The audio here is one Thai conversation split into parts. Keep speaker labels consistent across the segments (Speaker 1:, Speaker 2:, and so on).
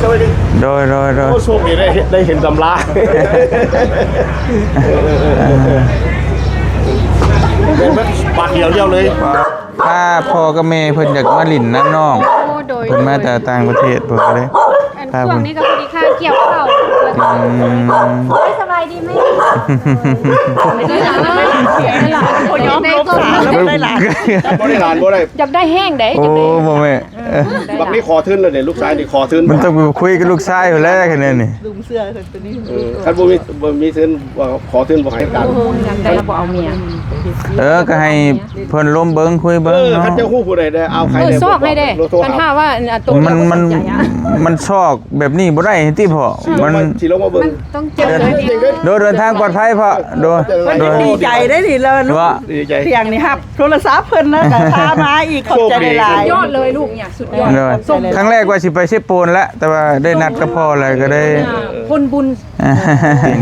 Speaker 1: สบายดี
Speaker 2: โดย
Speaker 1: โอ้โชคดีได้เห็นตำราเป็นบาทเดียวเลย
Speaker 2: ถ้าพ่อกับแม่เพิ่นอยากมาลิ่นน้ำน้องเพิ่นมาแต่ต่างประเทศเพิ่นก็เลย
Speaker 3: ช่วงนี้ก็พอดีค่าเกี่ยวข้าวสบายดีไหม
Speaker 1: ได้หลานบ่ได้
Speaker 3: อยากได้แห้งได้
Speaker 2: โอ้บ่แม่
Speaker 1: บักนี้ขอทื่นเลยเนี่ยลูกชายนี่ขอทื่น
Speaker 2: มันต้องคุยกับลูกชายอยู่แล้วแค่นั้นนี่
Speaker 4: ลุงเสื้อคนตัวนี้
Speaker 1: คันบ่มีทื่นขอทื่นบ่ให้กัน
Speaker 3: อยากได้บ่เอาเมีย
Speaker 2: ก็ให้เพิ่นล้มเบิ่งคุยเบิ่งเนาะ
Speaker 1: คันเจ้าฮู้ผู้ใดได้เอาใครได้
Speaker 3: ซอกให้ได้คันถ้าว่าตรง
Speaker 2: มันซอกแบบนี้บ่ได้ติพ่อมัน
Speaker 1: สิลงมาเบิ่ง
Speaker 3: ต้องเจอ
Speaker 2: เดินทางปลอดภัยพ่อโดย
Speaker 4: ดีใจได้ดิแล้ว
Speaker 1: ดีใจ
Speaker 4: เสียงนี่ครับโทรศัพท์เพิ่นนะก็พามาอีกขอบใจหลาย
Speaker 3: ยอดเลยลูกเนี่ยสุดยอด
Speaker 2: ครั้งแรกว่าสิไปเชฟโปนแล้วแต่ว่าได้นัดกับพ่ออะไรก็ได้
Speaker 3: คนบุญ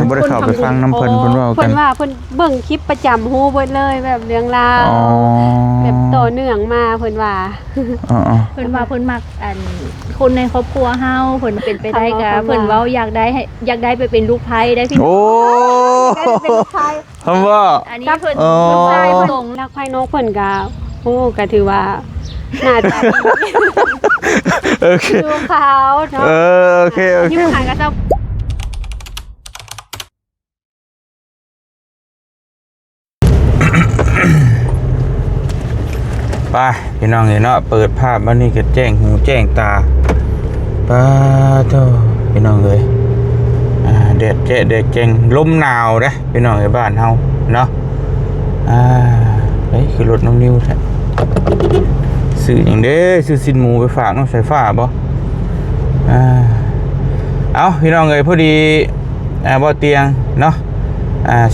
Speaker 2: บ่ได้เข้าไปฟังน้ำเพิ่นเพิ่นว่ากัน
Speaker 3: เพิ่นว่าเพิ่นเบิ่งคลิปประจำฮู้เบิดเลยแบบเรื่องราวแบบต่อเนื่องมาเพิ่นว่า
Speaker 5: เพิ่นมักคนในครอบครัวเฮาเพิ่นเป็นไปได้ก็เพิ่นเว้าอยากได้ไปเป็นลูกไผ่ได้พี่
Speaker 2: โอ้เป็นลูกไผ่คำว่า
Speaker 5: อันนี้เพิ่น
Speaker 3: ลูกชายเพิ่นรักไผ่นกเพิ่นก็โอ้ก็ถือว่าน่าจะ
Speaker 2: โอเค
Speaker 3: ดูเขาเนาะ
Speaker 2: โอเค
Speaker 3: ที่ผ่านก็จะ
Speaker 2: ไปพี่น้องเนาะเปิดภาพมานี่ก็แจ้งหูแจ้งตาป้าโธ่พี่น้องเอ้ยแดดแจ้งลมหนาวเด้พี่น้องในบ้านเฮาเนาะเฮ้ยคือรถน้องนิวแท้ซื้ออย่างเด้ซื้อสินหมูไปฝากน้องสายฟ้าบ่เอาพี่น้องเอ้ยพอดีบ่เตียงเนาะ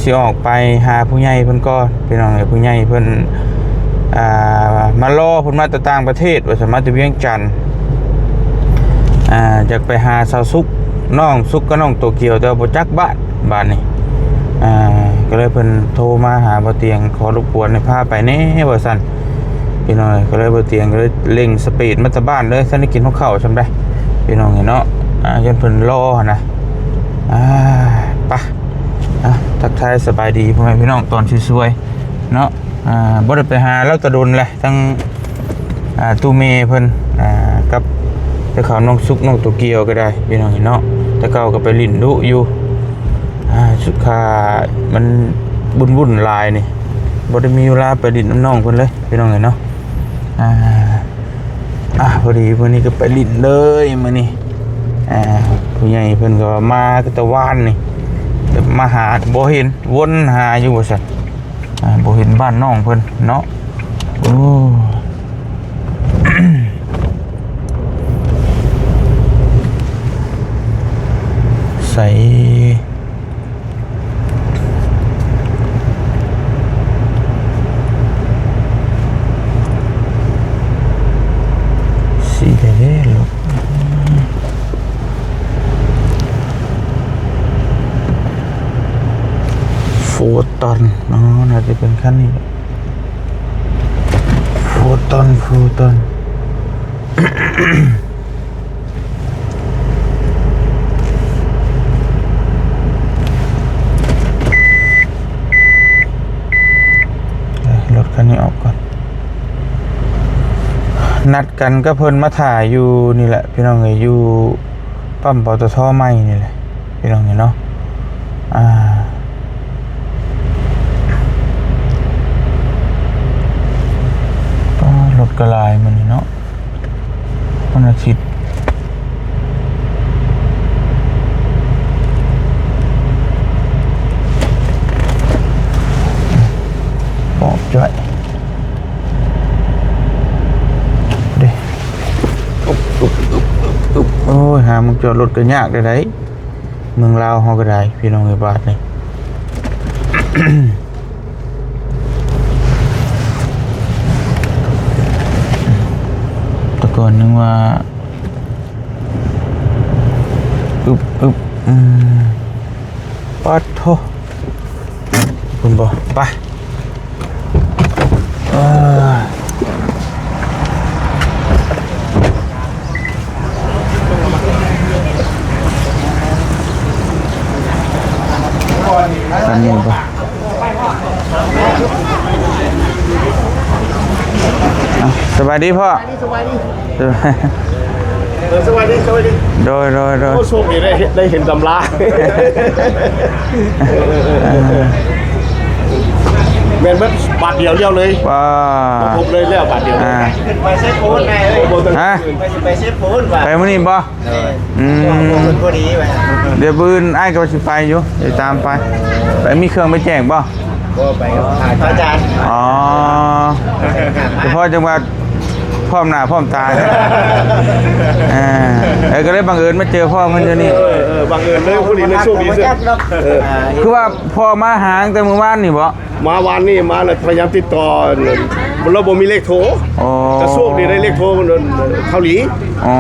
Speaker 2: สิออกไปหาผู้ใหญ่เพิ่นก่อนพี่น้องเอ้ยผู้ใหญ่เพิ่นมารอเพิ่นมาจากต่างประเทศว่าสามารถจะเวียงจันทน์อยากไปหาสาวซุกน้องซุกกับน้องโตเกียวแต่บ่จักบ้านนี่ก็เลยเพิ่นโทรมาหาบ่เตียงขอรบกวนให้พาไปแน่ว่าซั่นพี่น้องก็เลยบ่เตียงก็เลยเร่งสปีดมาจากบ้านเลยซั่นได้กินข้าวซำได้พี่น้องเนาะจนเพิ่นรอหั่นนะไปทักทายสบายดีพ่อแม่พี่น้องตอนสวยๆเนาะบ่ได้ไปหาแล้วตะดนแหละทั้งตู้เมเพิ่นกับไปเขาน้องซุกน้องโตเกียวก็ได้พี่น้องเนาะแต่เก่าก็ไปลิ้นดุอยู่สุขามันวุ่นลายนี่บ่ได้มีเวลาไปลิ้นน้องเพิ่นเลยพี่น้องเนาะพอดีวันนี้ก็ไปลิ้นเลยมื้อนี้ผู้ใหญ่เพิ่นก็มาก็ตะวันนี่มาหาบ่เห็นวนหาอยู่ว่าซั่นบ่เห็นบ้านน้องเพิ่นเนาะโอ้ใส่สีแดงๆลูกโฟตอนเนาะน่าจะเป็นขั้นนี้โฟตอนรถคันนี้ออกก่อนนัดกันก็เพิ่นมาถ่ายอยู่นี่แหละพี่น้องเอ้ยอยู่ปั๊มปตท.ใหม่นี่แหละพี่น้องเนาะรถกระลายมันนี่เนาะวันอาทิตย์บอกจ่อยเด้โอ้ยหามึงจอดรถก็ยากได้ไหนเมืองลาวเฮาก็ได้พี่น้องในบ้านนี่ แต่ก่อนนึกว่าปัดโถคุณบอกไป คันนี้บ่อ่ะสบายดีพ่อสบายดี
Speaker 1: สวัสดี
Speaker 2: โดย
Speaker 1: โอ้โชคดีได้เห็นตำราแม่นเบิดบาทเดียวเลี้ยวเลย
Speaker 2: ว้า
Speaker 1: ผมเลยแล้วบาทเดียว
Speaker 4: ไปเซฟโพนไงเอ้ย
Speaker 2: ฮะ
Speaker 4: ไปเซฟโพนว่ะ
Speaker 2: ไปมื้อนี้บ่อืม
Speaker 4: พอดีไป
Speaker 2: เดี๋ยวมื้ออื่นอ้ายก็สิไปอยู่เดี๋ยวตามไปไปมีเครื่องไปแจ้งบ่
Speaker 4: ก็ไปกับพระอาจารย์
Speaker 2: อ๋อเฉพาะจังหวัดพร้อมหน้าพร้อมตาเนี่ยก็เลยบังเอิญมาเจอพ่อเพิ่นเดี๋ยวนี้
Speaker 1: บังเอิญเลยผู้นี้เลยโชคดีสุด
Speaker 2: คือว่าพ่อมาหาตั้งแต่เมื่อวานนี่บ่
Speaker 1: มาวันนี้มาแล้วพยายามติดต่อเราบ่มีเลขโทร
Speaker 2: อ๋อ
Speaker 1: จะโชคดีได้เลขโทรเกาหลี
Speaker 2: อ๋อ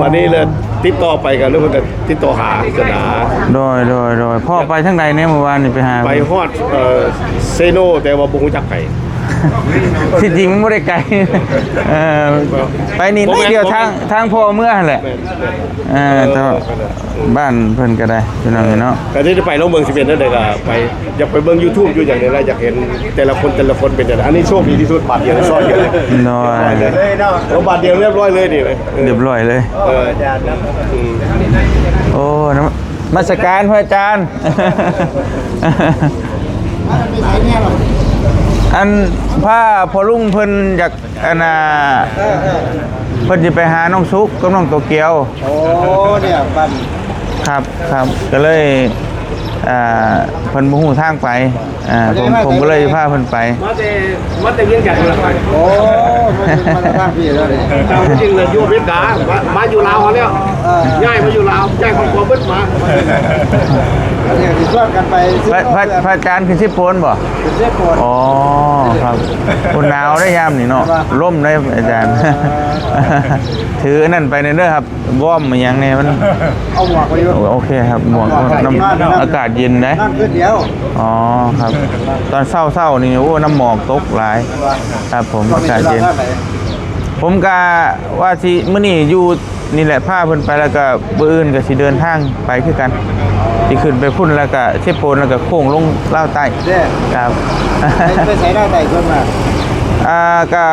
Speaker 1: วันนี้เลยติดต่อไปกันแล้วมันก็ติดต่อหาสนา
Speaker 2: โดยพ่อไปทางใดเนี่ยเมื่อวานนี่ไปหา
Speaker 1: ไปฮอดเซโนแต่ว่าบ่ฮู้จักไผ
Speaker 2: ที่จริงมันไม่ได้ไกลไปนี่นิดเดียวทางพ่อเมื่อหั่นแหละแต่ว่าบ้านเพิ่นก็ได้พี่น้องเนาะ
Speaker 1: แต่ที่จะไปลงเมือง11นั่นได้ก็ไปอยากไปเบิ่ง YouTube อยู่อย่างนี้แล้วอยากเห็นแต่ละคนเป็นจังได๋อันนี้โชคดีที่สุดบาทเดียวซ่อนอยู่เลย
Speaker 2: น้อย
Speaker 4: เลยเนาะ
Speaker 1: เอาบาทเดียวเรียบร้อยเลยนี่เลย
Speaker 2: เรียบร้อยเลย
Speaker 4: อาจารย์นะ
Speaker 2: โอ้นมัสการพระอาจารย์ อันผ้าพอลุงเพิ่นอยากอันเพิ่นจะไปหาน้องซุกกับน้องโตเกียว
Speaker 4: โอ้เนี่ยบ้าน
Speaker 2: ครับก็เลยเพิ่นบ่ฮู้ทางไปผมก็เลยพาเพิ่นไป
Speaker 1: มาแต่เวียงจันทน์ละไป
Speaker 4: โอ้มันมาทางพี่แล้วนี่
Speaker 1: ตามจริงเลยอยู่อเมริกามาอยู่ลาวแล้วย้ายมาอยู่ลาวย้ายครอบครัวเบิดมา
Speaker 4: เดี๋ยวสิชวนกันไป
Speaker 2: พระอาจารย์คือสิโพนบ่
Speaker 4: เป็นเซฟโพน
Speaker 2: อ๋อครับคนหนาวได้ยามนี่เนาะร่มได้อาจารย์ ถือนั่นไปเด้อครับว่อมอหย่างนี้มัน
Speaker 4: เอาหมวกไปอยู่
Speaker 2: โอเคครับหมวกอากาศเย็นนะ
Speaker 4: นั่งขึ้นเดียว
Speaker 2: อ๋อครับ ตอนเศร้าๆนี่โอ้น้ำหมอกตกหลายครับผมอากาศเย็น ผมกะว่าสิมื้อนี้อยู่นี่แหละพาเพิ่นไปแล้วก็มื้ออื่นก็สิเดินทางไปคือกันสิขึ้นไปพุ่นแล้วก็เชฟโปนแล้วก็โค้งลงลาวใต้
Speaker 4: เด้
Speaker 2: ครับ
Speaker 4: ไปใส่ได้แต่ส่วนมาก
Speaker 2: ก็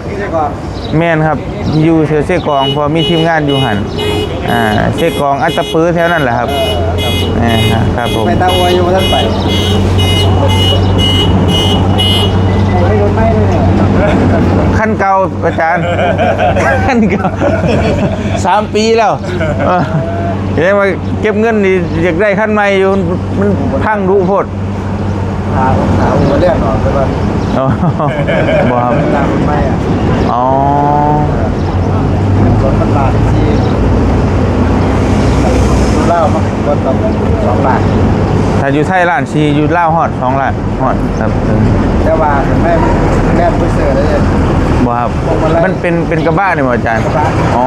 Speaker 4: นี่ใช่ก่อน
Speaker 2: แม่นครับอยู่แถวเสกองเพอมีทีมงานอยู่หั่นเสกองอัตตะปือแถวนั้นแหละครับครับผม
Speaker 4: ไปตาอวยอยู่ท่านไปไม่โดนไม่เลยเนี่ย
Speaker 2: ขั้นเก่าอาจารย์ ขั้นเก่า3 ปีแล้วเห็นว่าเก็บเงินนี่อยากได้ขั้นใหม่อยู่มันพังรู้โพด
Speaker 4: หาหัวเรียกหน่อยไปบ้าน
Speaker 2: อ๋อบ่ครับ
Speaker 4: ตามไม่อ่ะ
Speaker 2: อ๋อ
Speaker 4: รถมันลาดที่เล่ามันรถตำ2 บาท
Speaker 2: ถ้าอยู่ไทยล้าน4อยู่ลาวฮอด2ล้านฮอดครับ
Speaker 4: แต่ว่าไม่แม่ผู้เสือได้เลย
Speaker 2: บ่ครับมันเป็นกระบะนี่บ่อาจารย์อ๋อ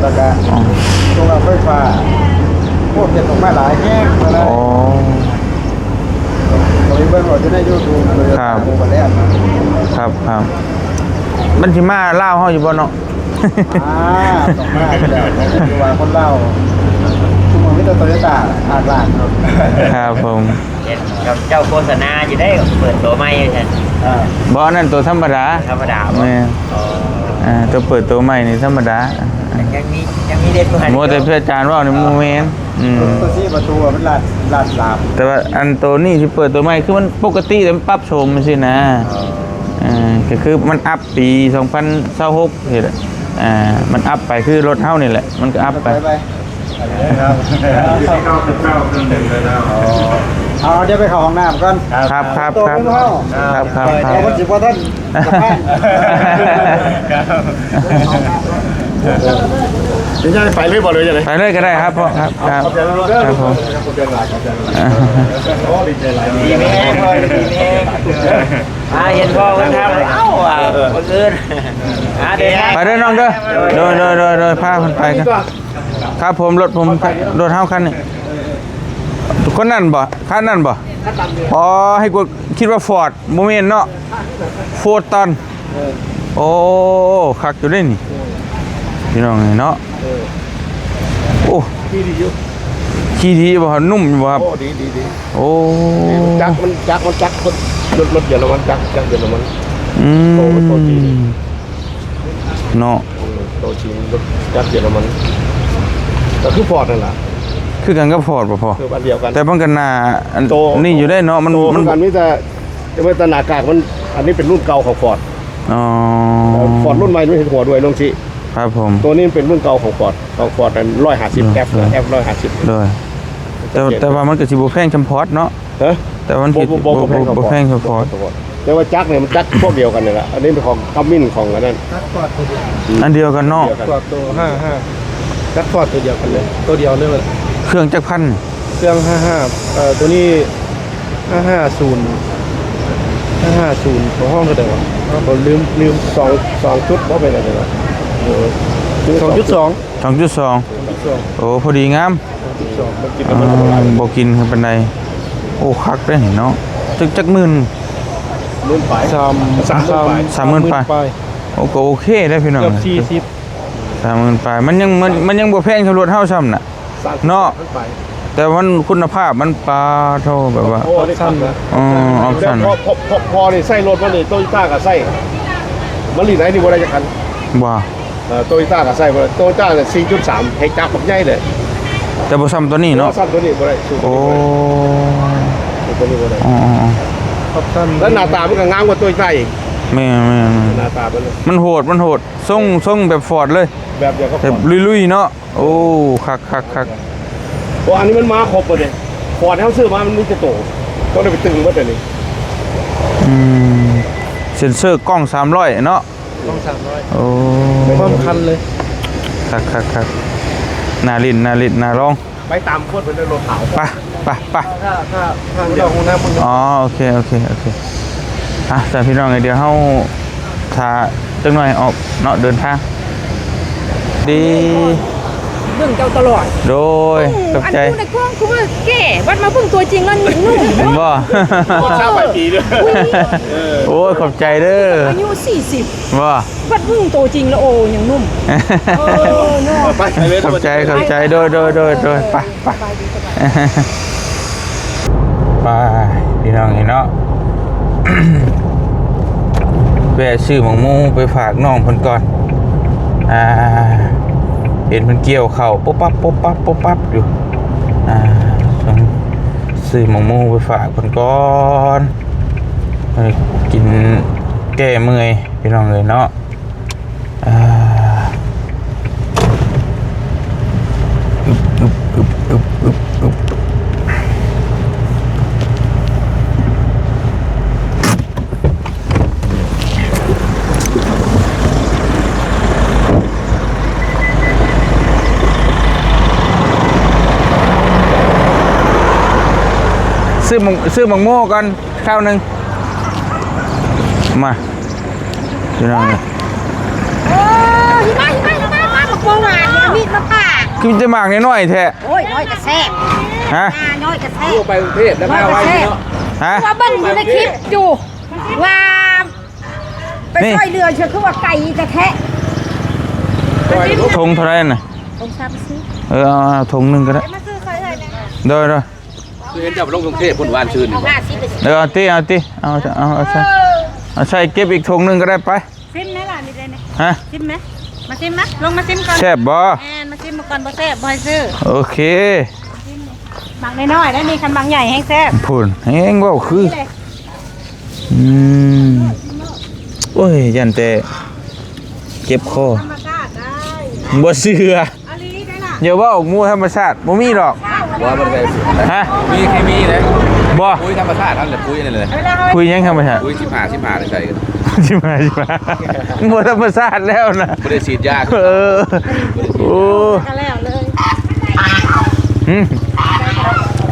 Speaker 4: แล้วก็ตรงเราไฟฟ้าพวกเก็บตกไม้หลายแห้งมาแล้ว
Speaker 2: อ๋อ
Speaker 4: เราไปเบิ่งเราจะได้ยูทูบเลยหมู่บ้านแรก
Speaker 2: ครับมันสิมาลาวเฮาอยู่บ่เนาะ
Speaker 4: ตกมาแล้วคือว่าคนเล่าทุกคนไม่ต้องโตโยต้าอาดลานครับ
Speaker 2: ครับผม
Speaker 6: เห็นกับเจ้าโฆษณาอยู่ได้เปิดตัวไม่ใช่
Speaker 2: บ่อันนั้นตัวธรรมดา
Speaker 6: ธรรมดาบ่
Speaker 2: แม่ตัวเปิดตัวใหม่นี่ธรรมดา
Speaker 6: ยังมีเด็ดกว่า
Speaker 2: โมแต่เพื่ออาจารย์ว่านี่โมเมนต์
Speaker 4: ตัวที่ประตูมันลาดลาม
Speaker 2: แต่ว่าอันตัวนี้ที่เปิดตัวใหม่คือมันปกติแต่มันปรับโฉมมันสินะก็คือมันอัพปี2026นี่แหละมันอัพไปคือรถเฮานี่แหละมันก็อัพไป
Speaker 4: เอาเดี๋ยวไปเข้าห้องน้ำก่อน
Speaker 2: ครับ
Speaker 4: เอาคนสิบว่าท่านกลับบ้าน
Speaker 1: จะย้ายไปเลยบ่เลยจังได๋
Speaker 2: ไปเลยก็ได้ครับพ่อครับผม
Speaker 6: ดีไม่แห้งเลยดีไม่แห้งเห็นพ่อกันทำเอ้าเมื่อคืนเดิน
Speaker 2: ไปเด้อน้องเด้อโดยพาคนไปกันครับผมรถเฮาคันนี้คนนั้นบ่คันนั้นบ่อ๋อให้กูคิดว่าฟอร์ดโมเมนต์เนาะโฟร์ตันโอ้คักอยู่ได้นี่พี่น้องเนาะโอ้ ขี่ดีบ่ครับนุ่มอยู่บ่ครับ
Speaker 1: โอ้ดี
Speaker 2: โอ้
Speaker 1: จักรคนรถเยอรมันจักรเยอรมัน
Speaker 2: อืม
Speaker 1: โตจริง
Speaker 2: เนาะ
Speaker 1: โตจริงรถจักรเยอรมันก็คือฟอร์ดนั่นแหละ
Speaker 2: คือกันกับฟอร์ดบ่พอ
Speaker 1: คือบ้านเดียวกัน
Speaker 2: แต่มันก็น่าอัน
Speaker 1: โต
Speaker 2: นี่อยู่ได้เนาะมัน
Speaker 1: โต
Speaker 2: มัน
Speaker 1: กันนี่แต่ไม่แต่หน้ากากมันอันนี้เป็นรุ่นเก่าของฟอร์ด
Speaker 2: อ๋อ
Speaker 1: ฟอร์ดรุ่นใหม่ไม่เห็นหัวด้วยลงสิ
Speaker 2: ครับผม
Speaker 1: ตัวนี้เป็นรุ่นเก่าของฟอร์ดอัน150 F 150
Speaker 2: เลยแต่ว่ามันก็สิบ่แพงจำพอดเนาะ
Speaker 1: ฮะ
Speaker 2: แต่มันคิดบ่แพงจำพอด
Speaker 1: แต่ว่าจักรเนี่ยมันจักรพวกเดียวกันนี่แหละอันนี้เป็นของกัมมินของอันนั้น
Speaker 4: นักกอดตัวเดียว
Speaker 2: อันเดียวกันเนาะ
Speaker 1: เดียวกัน
Speaker 4: กอดตัว55จักกอดตัวเดียวกันเลยตัวเดียวเลย
Speaker 2: เครื่องจักรพัน
Speaker 4: เครื่อง55ตัวนี้550ของห้องเท่าไหร่วะผมลืม2ชุดบ่ไปไหนเลยวะ2.2
Speaker 2: 2.2 โอ้พอดีงาม
Speaker 1: มันกินแล้วมันอร่อย
Speaker 2: บ่กินคือปานใดโอ้คักเด้เนาะจักหมื่น
Speaker 1: รุ่นไป30,000
Speaker 2: 30,000 ไป โอ้ก็โอเคได้พี่น้อง
Speaker 4: เกือบ40
Speaker 2: 30,000 ไปมันยังบ่แพงเท่ารถเฮาซ้ำน่ะ เนาะ แต่มันคุณภาพมันปลาเท่าแบบว่า
Speaker 1: โอ้นี่สั้นนะ
Speaker 2: อ๋อออปชั่น
Speaker 1: พอนี่ใส่รถมันนี่โตโยต้ากับใส่มันลีไหนนี่บ่ได้จักคัน
Speaker 2: บ่
Speaker 1: โตโยต้ากับใส่บ่ได้โตโยต้าเนี่ย4.3 เฮกจักรบักใหญ่เลย
Speaker 2: แต่บ่ซ้ำตัวนี้เนาะ
Speaker 1: สั้นตัวนี้บ่ได้สู้
Speaker 2: โอ้
Speaker 1: ตัวนี้บ่ได้
Speaker 2: อ๋อ
Speaker 4: ออปชั่น
Speaker 1: แล้วหน้าตามันก็งามกว่าโตโยต้าอีก
Speaker 2: แม่
Speaker 1: หน้าตามัน
Speaker 2: มันโหดทรงแบบฟอร์ดเลย
Speaker 1: แบบเดียวกับ
Speaker 2: แบบลุยๆเนาะโอ้คัก
Speaker 1: โอ้อันนี้มันมาครบบ่เด้ฟอร์ดเฮาซื้อมามันมีแต่โตต้องได้ไปตึงเบิดอันนี้
Speaker 2: อืมเซ็นเซอร์กล้อง300เนาะ
Speaker 4: ต้อง300
Speaker 2: โอ้
Speaker 4: ความคันเลย
Speaker 2: คักน่าลิ้นน่าลอง
Speaker 1: ไปตามคนเพิ่นได้รถขาว
Speaker 2: ไป
Speaker 4: ถ้าเราของน้ำมัน
Speaker 2: อ๋อโอเคอ่ะแต่พี่น้องเดี๋ยวเฮาถ้าจังหน่อยออกเนาะเดินทางดี
Speaker 5: เบิ่งเจ้าตลอด
Speaker 2: โดยตกใจ
Speaker 5: อันนู้นในกล้องคือว่าแก่วัดมาเบิ่งตัวจริงแล้วนุ่ม
Speaker 2: เห็นบ่
Speaker 1: เช้าไปปีเด้อ
Speaker 2: โอ้ยขอบใจเด้อ
Speaker 5: อายุ40
Speaker 2: บ่
Speaker 5: วัดเบิ่งตัวจริงแล้วโอ้ยังนุ่มเนาะ
Speaker 1: ไปเลย
Speaker 2: ขอบใจโดยไปไปพี่น้องเห็นเนาะ แวะซื้อหมูหมูไปฝากน้องเพิ่นก่อนเห็นเพิ่นเกี่ยวเข่าปุ๊บปั๊บอยู่ต้องซื้อหมูหมูไปฝากเพิ่นก่อนไปกินแก้เมื่อยพี่น้องเลยเนาะซื้อมังโม่กันข้าวหนึ่งมาพี่น้องเนี่ย
Speaker 3: หิมะบักบัวหวานเนี่ยมีดมาป่า
Speaker 2: กินจะหมากน้อยๆแท้
Speaker 3: โอ้ยน้อยกระแซ่บ
Speaker 2: ฮะ
Speaker 3: น้อยกระแซ่บ
Speaker 1: ไปกรุงเทพแล้วมาไว้เนาะ
Speaker 2: ฮะ
Speaker 3: ว่าเบิ่งอยู่ในคลิปอยู่ว่าไปช่วยเรือเชื่อคือว่าไก่จะแทะ
Speaker 2: ทงเท่าไหรน่ะ
Speaker 3: ผมทราบซื้อ
Speaker 2: เอาทงหนึ่งก็ได้
Speaker 3: มาซื้อใครเลยนะ
Speaker 2: เด้อ
Speaker 1: คือเห็นจะลงกรุงเทพพุ่นวานชื่น
Speaker 3: เอามาซิไป
Speaker 2: เดี๋ยวเอาใส่เก็บอีกทงหนึ่งก็ได้ไป
Speaker 3: ซิมไหมล่ะมีเลยไหม
Speaker 2: ฮะ
Speaker 3: ซิมไหมมาซิมไหมลงมาซิมก่อน
Speaker 2: แซ่บบ่
Speaker 3: แอนมาซิมมาก่อนบ่แซ่บบ่ให้ซื้อ
Speaker 2: โอเค
Speaker 3: บางน้อยๆแล้วมีคันบางใหญ่ให้แซ่บ
Speaker 2: พูนแห้งว่าคือโอ้ยยันแต่เจ็บคอ
Speaker 3: ธรรมชาติได้
Speaker 2: บ่เชื่อ
Speaker 3: อันนี้ได้ล่ะ
Speaker 2: อย่าว่าออกมูธรรมชาติบ่มีหรอก
Speaker 1: ว่ามันไง
Speaker 2: ฮะ
Speaker 6: มีเคมีเลย
Speaker 2: บ่
Speaker 6: ปุ้ยธรรมชาตินั่นแหละปุ้ยนี่เลย
Speaker 2: คุยยังธรรมชาติ
Speaker 6: ปุ้ยชิมหาเลยใส่กัน
Speaker 2: ชิมาบ่ธรรมชาติแล้วนะ
Speaker 6: ไม่ได้ฉีดยา
Speaker 2: โอ้
Speaker 3: ก็แล้วเลย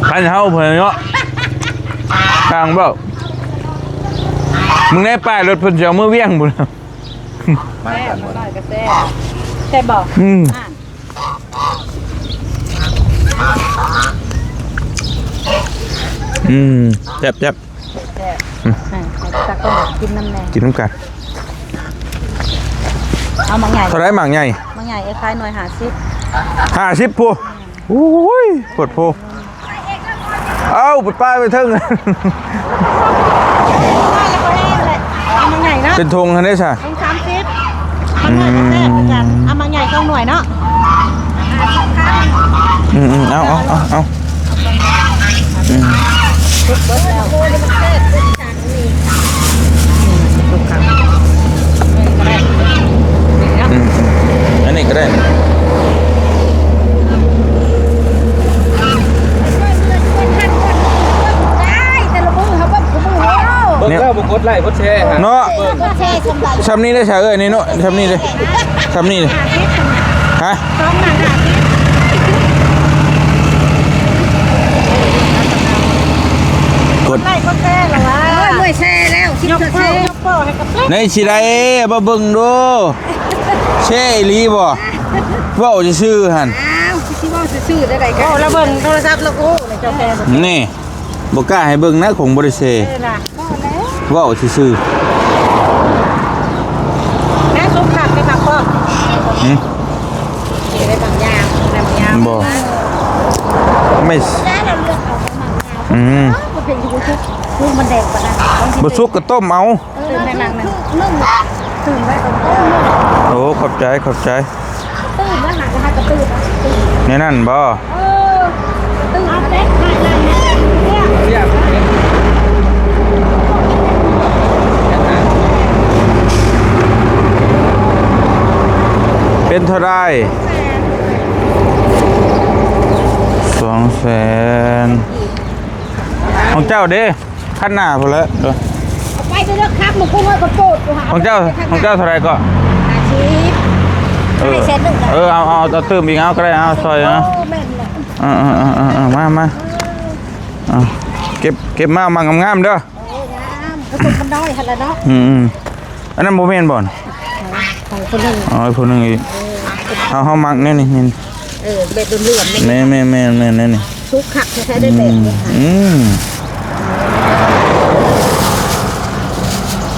Speaker 2: คันเฮาเพิ่นเนาะทางเบ้ามึงได้ป้ายรถเพิ่นจะเอามือเวียงบุ่น
Speaker 3: แซ่บน้อยก็แซ่บแซ่บบ่
Speaker 2: แซ่บ
Speaker 3: ตักก็กินน้ำแน่
Speaker 2: กินน้ำกัน
Speaker 3: เอาบางใหญ่
Speaker 2: เท่าไรหมากใหญ่
Speaker 3: บางใหญ่คล้ายหน่อย50
Speaker 2: 50ผู้โ โอ้ยปวดโพเอ้าปวดป้ายไปเทิง
Speaker 7: เอามาใหญ่เนาะ
Speaker 2: เป็นธงคันได้ใช่
Speaker 7: ต้อง30มันหน่อยแซ่บอาจารย์เอามาใหญ่ต้องหน่วยเนาะ
Speaker 2: เอาอันนี้ก็ได้เนี่ยบุกดไล่บดแช่เนาะชำนี้ได้ใช่นี่เนาะชำนี้เลยฮะกด
Speaker 7: ไล่ก็แซ่แล้ววะหน่วยแซ่แล้วยกเป้ให้กับ
Speaker 2: ในสิได้บ่เบิ่งดูแช่อีหลีบ่เว้าซื่อๆหั่น
Speaker 7: ที่ว่าซื่อๆได้ไดกันโอ้แล้วเบิ่งโทรศัพท์แล้วโอ้ในเจ้าแซ่
Speaker 2: นี่บ่กล้าให้เบิ่งนะของบ่ได้แช่
Speaker 7: ล่ะ
Speaker 2: เว้าซื่อ
Speaker 7: แม่สุกขักไปขักพ่อ
Speaker 2: ๆ
Speaker 7: ได้บางอย่างได้บางอย่าง
Speaker 2: บ่ไม่
Speaker 7: แล้วเราเลือกเอาของมันมันเป็นยูทูบลูกมันแดงกว่านั้น
Speaker 2: บ่สุกก็ต้มเอา
Speaker 7: ตื่นในนังนึงตื่นไว้ตรง
Speaker 2: โอ้ขอบใจ
Speaker 7: ตื่นแล้วหากระตื่น
Speaker 2: ในนั่นบ่
Speaker 7: ตื่นเอาเด็กหาเนี่ย
Speaker 2: เป็นเท่าไร200,000ของเจ้าเด้คันหน้าพุ่นแล้วเด้อ
Speaker 7: ไปเลือกครับมึงคงว่ากระโปดกูหา
Speaker 2: ของเจ้าเท่าไรก็
Speaker 7: อาชีพให้เซนหนึ่ง
Speaker 2: เอาเติมอีกเอาก็ได้เอาซอยนะ
Speaker 7: แม่นเลย
Speaker 2: มาเก็บมางามๆเด้อ
Speaker 7: น้ำกระตุกมันน้อยหันละเนาะ
Speaker 2: อันนั้นบ่แม่นบ่น
Speaker 7: ของคนหนึ่ง
Speaker 2: อ๋ออีกคนนึงอีกเฮามักแน่นี่
Speaker 7: เบ็ดเลื่อมๆนี่
Speaker 2: แม่นี่
Speaker 7: ทุกขักใช้ได้แบบนี้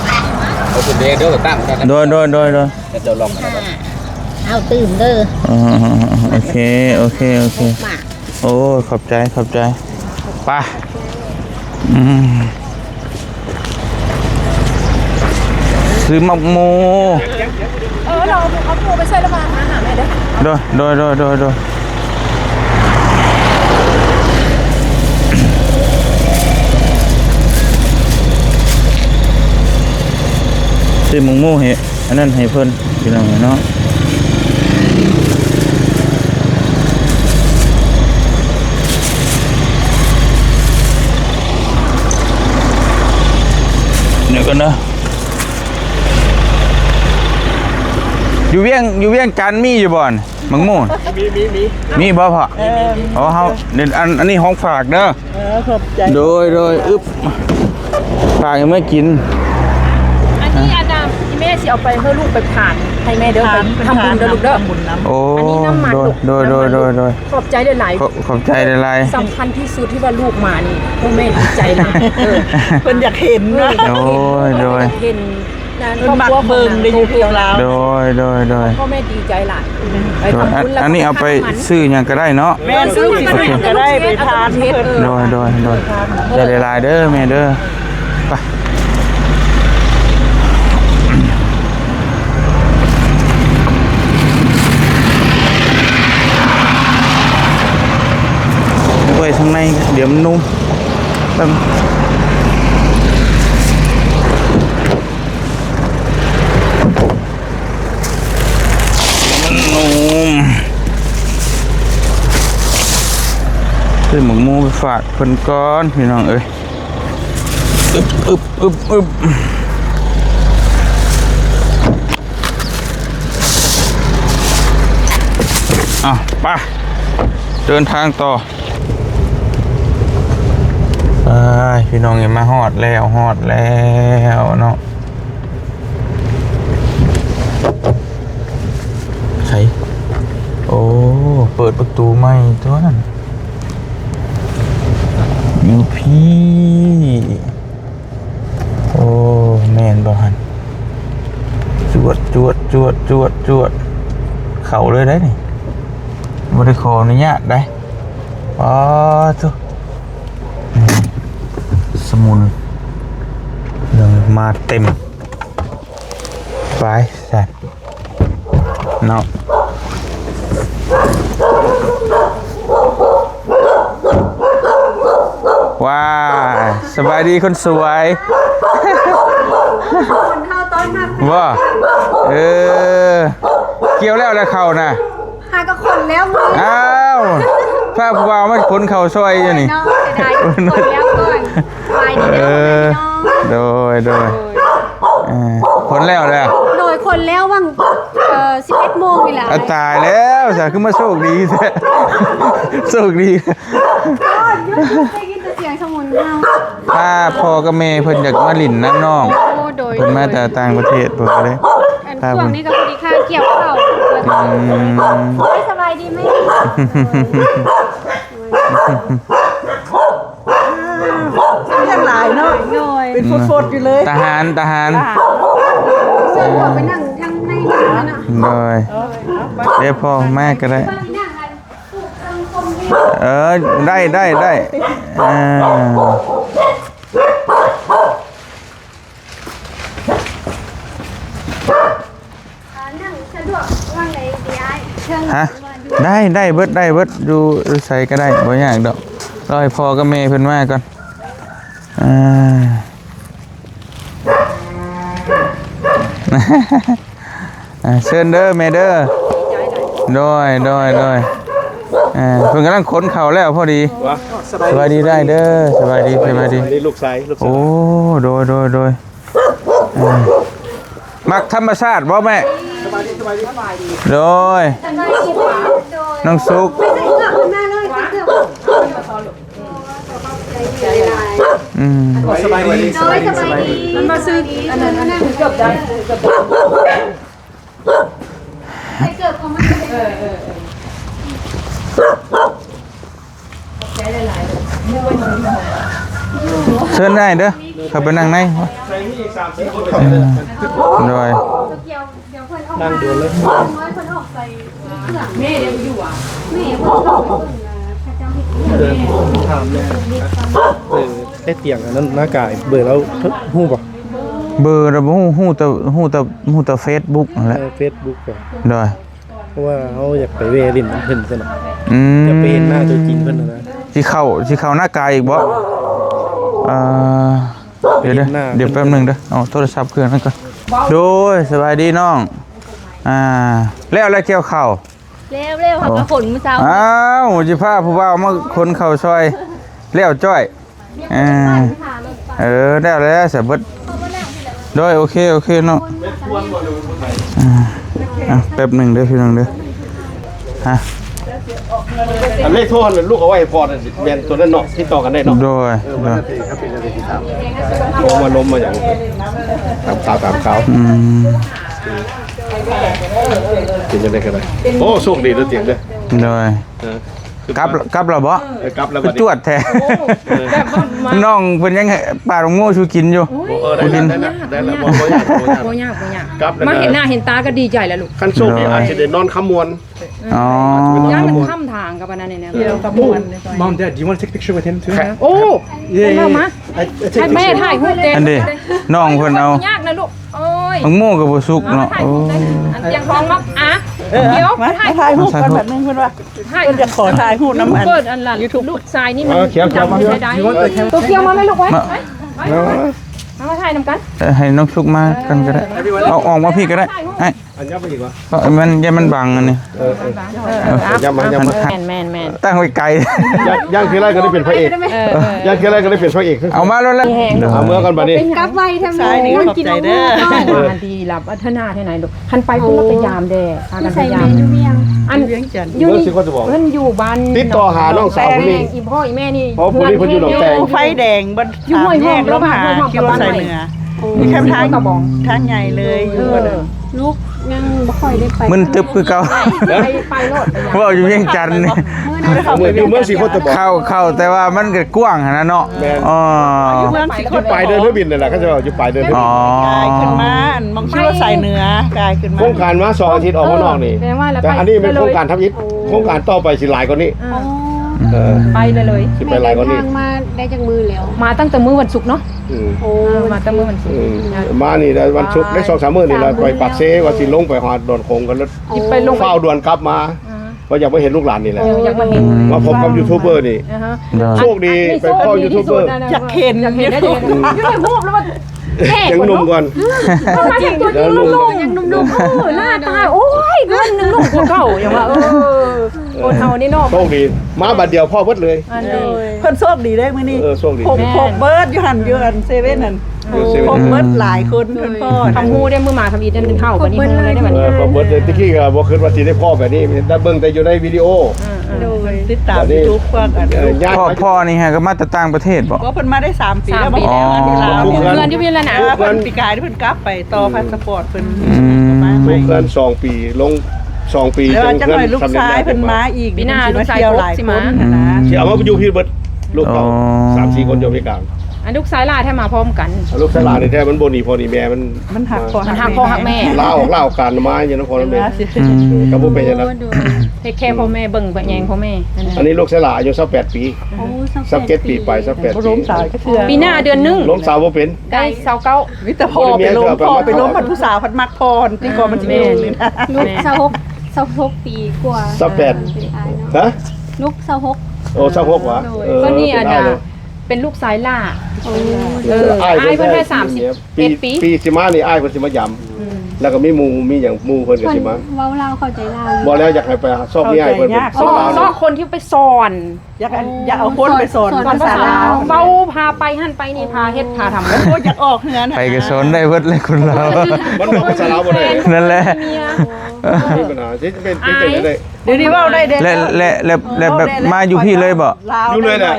Speaker 7: ค่ะ
Speaker 6: เอาคุณเดเด้อตั้งกัน
Speaker 2: โดย
Speaker 6: เดี๋ยวลองกัน
Speaker 7: เอาตื่นเด้อ
Speaker 2: โอเคโอ้ขอบใจไปซื้อหมักหมู
Speaker 5: เราเอาปูไปใส่แล้วมาหาแม่เด้อ
Speaker 2: โดยซื้อหมักหมูให้อันนั้นให้เพิ่นพี่น้องเนาะเดี๋ยวกันนะอยู่เวียงจันทน์มีอยู่บ่อนมังมูนมีบ่พ่ออ๋อเฮาเดี๋ยวอันนี้ของฝากเด้อขอบใจโดยอึ๊บฝากให้เมื่อกิน
Speaker 5: อันนี้อาจารย์ที่แม่สิเอาไปเพื่อลูกไปผ่านให้แม่เด้อไปทำบุญเด้อลูกเด้อ
Speaker 2: โอ้
Speaker 5: อันนี้น้ำมันลูก
Speaker 2: โดย
Speaker 5: ขอบใจหลาย
Speaker 2: ขอบใจหลาย
Speaker 5: ๆสำคัญที่สุดที่ว่าลูกมานี่พ่อแม่ดีใจหลาย
Speaker 7: เพิ่นอยากเห็นนะ
Speaker 2: โดย
Speaker 5: เห็นงาน
Speaker 7: เพิ่นมักเบิ่งในยูทูบเรา
Speaker 2: โดย
Speaker 5: พ่อแม่ดีใจหลายไปทำบุญแล้ว
Speaker 2: อันนี้เอาไปซื้อหยังก็ได้เนาะ
Speaker 7: แม่ซื้อที่ไหนจะได้ไปทานเพิ่น
Speaker 2: โดยจะได้หลายเด้อแม่เด้อไปไว้ข้างในเดี๋ยวมันนุ่มแป๊บมันนุ่มซื้อหมูหมูไปฝากเพิ่นก้อนพี่น้องเอ้ยอึบไปเดินทางต่อพี่น้องอย่ามาฮอดแล้วเนาะใช่โอ้เปิดประตูไม่ตัวนั้นอยู่พี่โอ้แมนบ่หันจวดเข่าเลยได้นี่บ่ได้ขออนุญาตได้ อ๋อทุสมุนยังมาเต็มไปแซ่เนาะว้าสบายดีคนสวย
Speaker 3: คนเฮาตอนมา
Speaker 2: ว่าเกี่ยวแล้วเข่าน่ะ
Speaker 3: หาก็คนแล้วมือ
Speaker 2: อ้าวภาพวาวมันขนเข่าซอยอยู่นี่
Speaker 3: เนาะเสียดายคนแล้วก่อนไปดีเนาะ
Speaker 2: โดยขนแล้วเลย
Speaker 3: โดยคนแล้ววัง11 โมงนี่แหละ
Speaker 2: ตายแล้วจะขึ้นมาโชคดีแท้โชคดี
Speaker 3: ได้ยินแต่เสียงสมุนเฮา
Speaker 2: ถ้าพ่อกับแม่เพิ่นอยากมาลิ้นน้ำน้อง
Speaker 3: โอ้โดย
Speaker 2: เพิ่นมาแต่ต่างประเทศเพิ่นก็เลย
Speaker 3: อันช่วงนี้ก็พอดีค่าเกี่ยวข้าวไม่สบายดีไหม
Speaker 7: ยังหลายเนาะ
Speaker 3: โดย
Speaker 7: เป็นฟดๆอยู่เลย
Speaker 2: ทหาร
Speaker 3: เสื้อหัวไปนั่งทั้งในนั่นน่ะ
Speaker 2: โดยเดี๋ยวพ่อแม่ก็ได้
Speaker 3: ไปนั่งกันปลูกสังคมนี่
Speaker 2: ได้
Speaker 3: นั่งสะดวกว่างไหนดีไอ้เชิญ
Speaker 2: ฮะได้เบิดอยู่ใส่ก็ได้บ่ยากดอกรอให้พ่อกับแม่เพิ่นมาก่อนเชิญเด้อแม่เด้อโดยเพิ่นกำลังขนเข่าแล้วพอดี
Speaker 1: วะ
Speaker 2: สบายดีได้เด้อสบายดี
Speaker 1: อันนี้ลูกชาย
Speaker 2: โอ้โดยมักธรรมชาติบ่แม่โดยน้องสุก
Speaker 3: ไม่ใช่เสื้อคุณแม่เลยเสื้อ
Speaker 1: สบายดี
Speaker 3: น้อยสบายดีมันมาซื้ออันนั้นนั่งเกือบได้ใครเกิดของมัน
Speaker 2: เชิญได้เด้อเข้าไปนั่งในโดย
Speaker 3: เกี่ยวเดี๋ยวเพิ่นออกนั่งดูเลยน้อยเพิ่นออกใส่เครื่องแม่เดี๋ยวอยู่อ่ะแม่เพิ่นออกไปเบิ่งพระเจ้าเฮ็ด
Speaker 4: ถามเลยได้เตียงอันนั้นหน้ากายเบื่อแล้วหู้ป่ะ
Speaker 2: เบอร์ระบบฮู้แต่ Facebook นั่นแหละ
Speaker 4: เฟซบุ๊กป่ะ
Speaker 2: โดย
Speaker 4: เพราะว่าเขาอยากไปเวรินเพิ่นซะหน่อย
Speaker 2: อืม
Speaker 4: อยากไปเห็นหน้าตัวจริงเพิ่นนะ
Speaker 2: สิเข้าหน้ากายอีกบ่เดี๋ยวแป๊บนึงเด้อเอาโทรศัพท์เครื่องนั้นก่อนโดยสบายดีน้องแล้วอะไรเกี่ยวข้าว
Speaker 5: เร็วๆค่ะกระฝนมื้อเช้า
Speaker 2: อ้าวจิพาผู้บ่าวมาคนเข่าซอยเลี้ยวจ้อยได้แล้วเสร็จเบิดโดยโอเคเนาะแป๊บหนึ่งเด้อพี่น้องเด้อฮะ
Speaker 1: อันเลขโทษลูกเอาไว้พอแบนตัวนั้นเนาะที่ต่อกันได้เนาะ
Speaker 2: โดย
Speaker 1: ล้มมาอย่างตามเขาเป็นยังไงกันเลยโอ้โชคดีแล้วเตียงด้วย
Speaker 2: โดยกลับแล้วบ่
Speaker 1: กลับแล้ว
Speaker 2: ไปตรวจแท้น้องเพิ่นยังปลาโง่ชูกินอยู่
Speaker 1: ได้แล้วบ่ยากกลับแล้ว
Speaker 8: มาเห็นหน้าเห็นตาก็ดีใจแล้วลูก
Speaker 1: ขั้นโชคดีอาจจะได้นอนขมวน
Speaker 2: อ๋อ
Speaker 8: ย้ายมันข้ามทางกับอันนั้นเนี่ย
Speaker 4: Mom, Dad, do you want to take a picture with him too?
Speaker 8: โอ้เอามาให้แม่ถ่ายรูปเด็ก
Speaker 2: อันนี้น้องเพิ่นเอา
Speaker 8: ยากนะลูกโอ้ย
Speaker 2: โง่ก็บ่สุกเนาะ
Speaker 8: ถ่ายรูปเด็กอันยังท้องเนาะอ่ะเดี๋ยว
Speaker 7: มาถ่ายรูปกันแบบนึงเพิ่นว่า
Speaker 8: ถ่าย
Speaker 7: เพิ่นจะขอถ่ายรูปน้ำมัน
Speaker 8: เปิดอันละลูกทรายนี่มัน
Speaker 1: เขียวมา
Speaker 8: ได้ตัวเกียวมาไหมลูกไว้มาถ่ายนำกัน
Speaker 2: ให้น้องสุกมากันก็ได้เอาออกมาพี่ก็ได้ไอ้
Speaker 1: อันยับไปอีกวะ
Speaker 2: เพราะมันบังอันนี้
Speaker 1: ยับมา
Speaker 8: แมน
Speaker 2: ตั้งไว้ไกล
Speaker 1: ย่างคือไรก็ได้เป็นพระเอกย่างคือไรก็ได้เป็นพระเอก
Speaker 2: เอามาแล้ว
Speaker 1: เอาเมื่อกันบัดนี้
Speaker 3: กลับไว้ทำไม
Speaker 7: ซ้ายนี่ขอบใจเด้อ
Speaker 8: มาดีหลับอัธนาที่ไหนลูกคันไปคุณพยายามแด่พากันพ
Speaker 3: ใส่
Speaker 8: ยายา
Speaker 3: แม่
Speaker 8: ม
Speaker 3: อยู่เมียง
Speaker 8: อัน
Speaker 7: เวียงจันทน์
Speaker 8: อยู่
Speaker 1: เมื่อ
Speaker 8: นี่
Speaker 1: สิคนจะบอก
Speaker 8: เพิ่นอยู่บ้าน
Speaker 1: ติดต่อหาน้องสาวคนนี้
Speaker 8: อีพ่ออีแม่นี่
Speaker 1: เพราะผู้นี้เพิ่นอยู่หนองแตง
Speaker 7: ไฟแดงบนสามแยกลงหาคิดว่าใส่เหนือมีแค่ทางใหญ่เลยอยู่บ่เด้อ
Speaker 3: ลูกยังบ่ค่อยได้ไป
Speaker 2: มึนตึบคือเก่า
Speaker 8: ไปโลดไป
Speaker 2: ว่าอยู่เวียงจันทน์นี่
Speaker 1: เมื่ออยู่เมื่อสิคนจะบอก
Speaker 2: เข้าแต่ว่ามันก็กว้างนะเนาะอ๋อ
Speaker 7: เมืองสิ
Speaker 1: จุดปลายเดินเพื่อบินนี่แหละเขาจะบอกจุดปลายเดินเพื่อ
Speaker 2: อ๋
Speaker 1: บิ
Speaker 2: อน
Speaker 7: กายขึ้นมาอันมองชื่อว่าใส่เหนือกายขึ้นมา
Speaker 1: โครงการมา2 อาทิตย์ออกมานอกนี่แต่อันนี้เป็นโครงการทับยิดโครงการต่อไปสิหลายกว่านี้
Speaker 3: อ๋อ
Speaker 8: ไปเลย
Speaker 1: สิไปหลายกว่านี้
Speaker 3: ทางมาได้จากมือแล้ว
Speaker 8: มาตั้งแต่มื้อวันศุกร์เนาะ
Speaker 1: อืม
Speaker 3: โอ้
Speaker 8: มาตั้งมื้อวันศุกร์
Speaker 1: มานี่ได้วันศุกร์ได้2-3 มื้อนี่เราไปปักเซว่าสิลงไปหาดอนคงกันแล้ว
Speaker 8: ไปลง
Speaker 1: เฝ้าด่วนกลับมาเพราะอยากไปเห็นลูกหลานนี่แหละ
Speaker 8: อยากมาเห็น
Speaker 1: มาพบกับยูทูบเบอร์นี่โชคดีไปพ่อยูทูบเบอร์
Speaker 7: อยากเห็น
Speaker 8: อยากเห็นได้ยังไงอยู่ในรูปแล้วมันแก่
Speaker 1: ยังหนุ่มก่อน
Speaker 8: จริงตัวจริงลูกยังหนุ่มๆหน้าตาโอ้ยเงินนึงลูกคนเก่าอย่างว่าคนเฮานี่เนาะ
Speaker 1: โชคดีมาบัดเดียวพ่อเบิดเลย
Speaker 8: อันนี้
Speaker 7: เพิ่นโชคดีได้มื้อนี้
Speaker 1: โชคดี
Speaker 7: ผมเบิร์ดอยู่หั่นอยู่อันเซเว่นนั่นผมเบิร์ดหลายคนเพิ่นพ่อ
Speaker 8: ทำฮูได้มือมาทำอีดันเท่ากันนี่ฮูเลยได้บัดนี้
Speaker 1: พ่อเบิดเลยตะกี้ก็บ่คิดว่าสิได้พ่อแบบนี้ได้เบิ่งแต่อยู่ในวิดีโอ
Speaker 7: โดยติดตามทุกพวกอัน
Speaker 1: ญาติ
Speaker 2: พ่อนี่ฮะก็มาแต่ต่างประเทศบ่
Speaker 7: ก็เพิ่นมาได้3 ปีแล้ว
Speaker 8: 3 ปี
Speaker 7: มา
Speaker 8: แล้ว
Speaker 7: ที่ลาว
Speaker 8: เงินอยู่พี่แล้วนะ
Speaker 7: เพิ่นปีกายที่เพิ่นกลับไปต่อพาสปอร์ตเพิ่น
Speaker 1: ลูกเกิน2 ปีลง2 ปี
Speaker 7: แล้วจังหน่อยลูกชายเพิ่นมาอีกสิมาเที่ยวหลายคนนะ
Speaker 1: สิเอามาอยู่พี่เบิดลูกเก่า3-4 คนอยู่อเมริกา
Speaker 8: อันลูกสายลาแท้มาพร้อมกัน
Speaker 1: ลูกสลานี่แท้มันบ่หนีพ่อหนีแม่มัน
Speaker 7: หักคอ
Speaker 8: มันหักพ่อหักแม่
Speaker 1: ลาออกการมาอย่างนั้นพอแล้วแม่ก็บ่เป็นอย่างนั้น
Speaker 8: เทคแคร์พ่อแม่เบิ่งแยงพ่อแม่
Speaker 1: อันนี้ลูกสลาอายุ28 ปี
Speaker 3: โอ้
Speaker 1: 27 ปีไป28
Speaker 7: บ่
Speaker 1: ปี
Speaker 7: ล้มสาวก็เทื่อ
Speaker 8: ปีหน้าเดือนนึง
Speaker 1: ล้มสาวบ่เป็น
Speaker 8: ได้29
Speaker 7: วิตาพ่อไปล้มพ่อไปล้มพันผู้สาวพันมักพรที่ก่อนมันสิเป็นเลยนะ
Speaker 3: ลูก26ปีกว่า
Speaker 1: ฮะ
Speaker 3: ลูก26
Speaker 1: โอ้26วะ
Speaker 8: ก็นี่อันน่ะเป็นลูกสายล่า
Speaker 3: โอ้
Speaker 8: อ้ายเพิ่นได้31ปี
Speaker 1: ปีสิมานี่อ้ายเพิ่นสิมายำแล้วก็มีหมู่มีหยังหมู่เพิ่นก็สิมา
Speaker 3: เว้าลาวเข้าใจลาว
Speaker 1: บ่แล้วอยากให้ไปสอบนี่อ้ายเพิ่นเป็น
Speaker 8: ซอกคนที่ไปสอน
Speaker 7: อยากเอาคนไปสอน
Speaker 8: สอน
Speaker 7: ภา
Speaker 8: ภา
Speaker 7: ษา
Speaker 8: ษา
Speaker 7: ลา
Speaker 8: ลาว วเว้าพาไปหั่นไปนี่พาเฮ็ดพาทำ
Speaker 7: โอ้อยากออกเฮือน
Speaker 2: ไปก็สอนได้เบิดเลยคนเรา
Speaker 1: มันบอกภาษาลาวบ่ได้
Speaker 2: นั่นแหละ
Speaker 1: มีปัญหาที่เป็นจังได๋ได้
Speaker 7: เดี๋ยวนี้เว้าได้เด้
Speaker 2: และแบบมาอยู่พี่เลยบ่
Speaker 1: อยู่เลยแหละ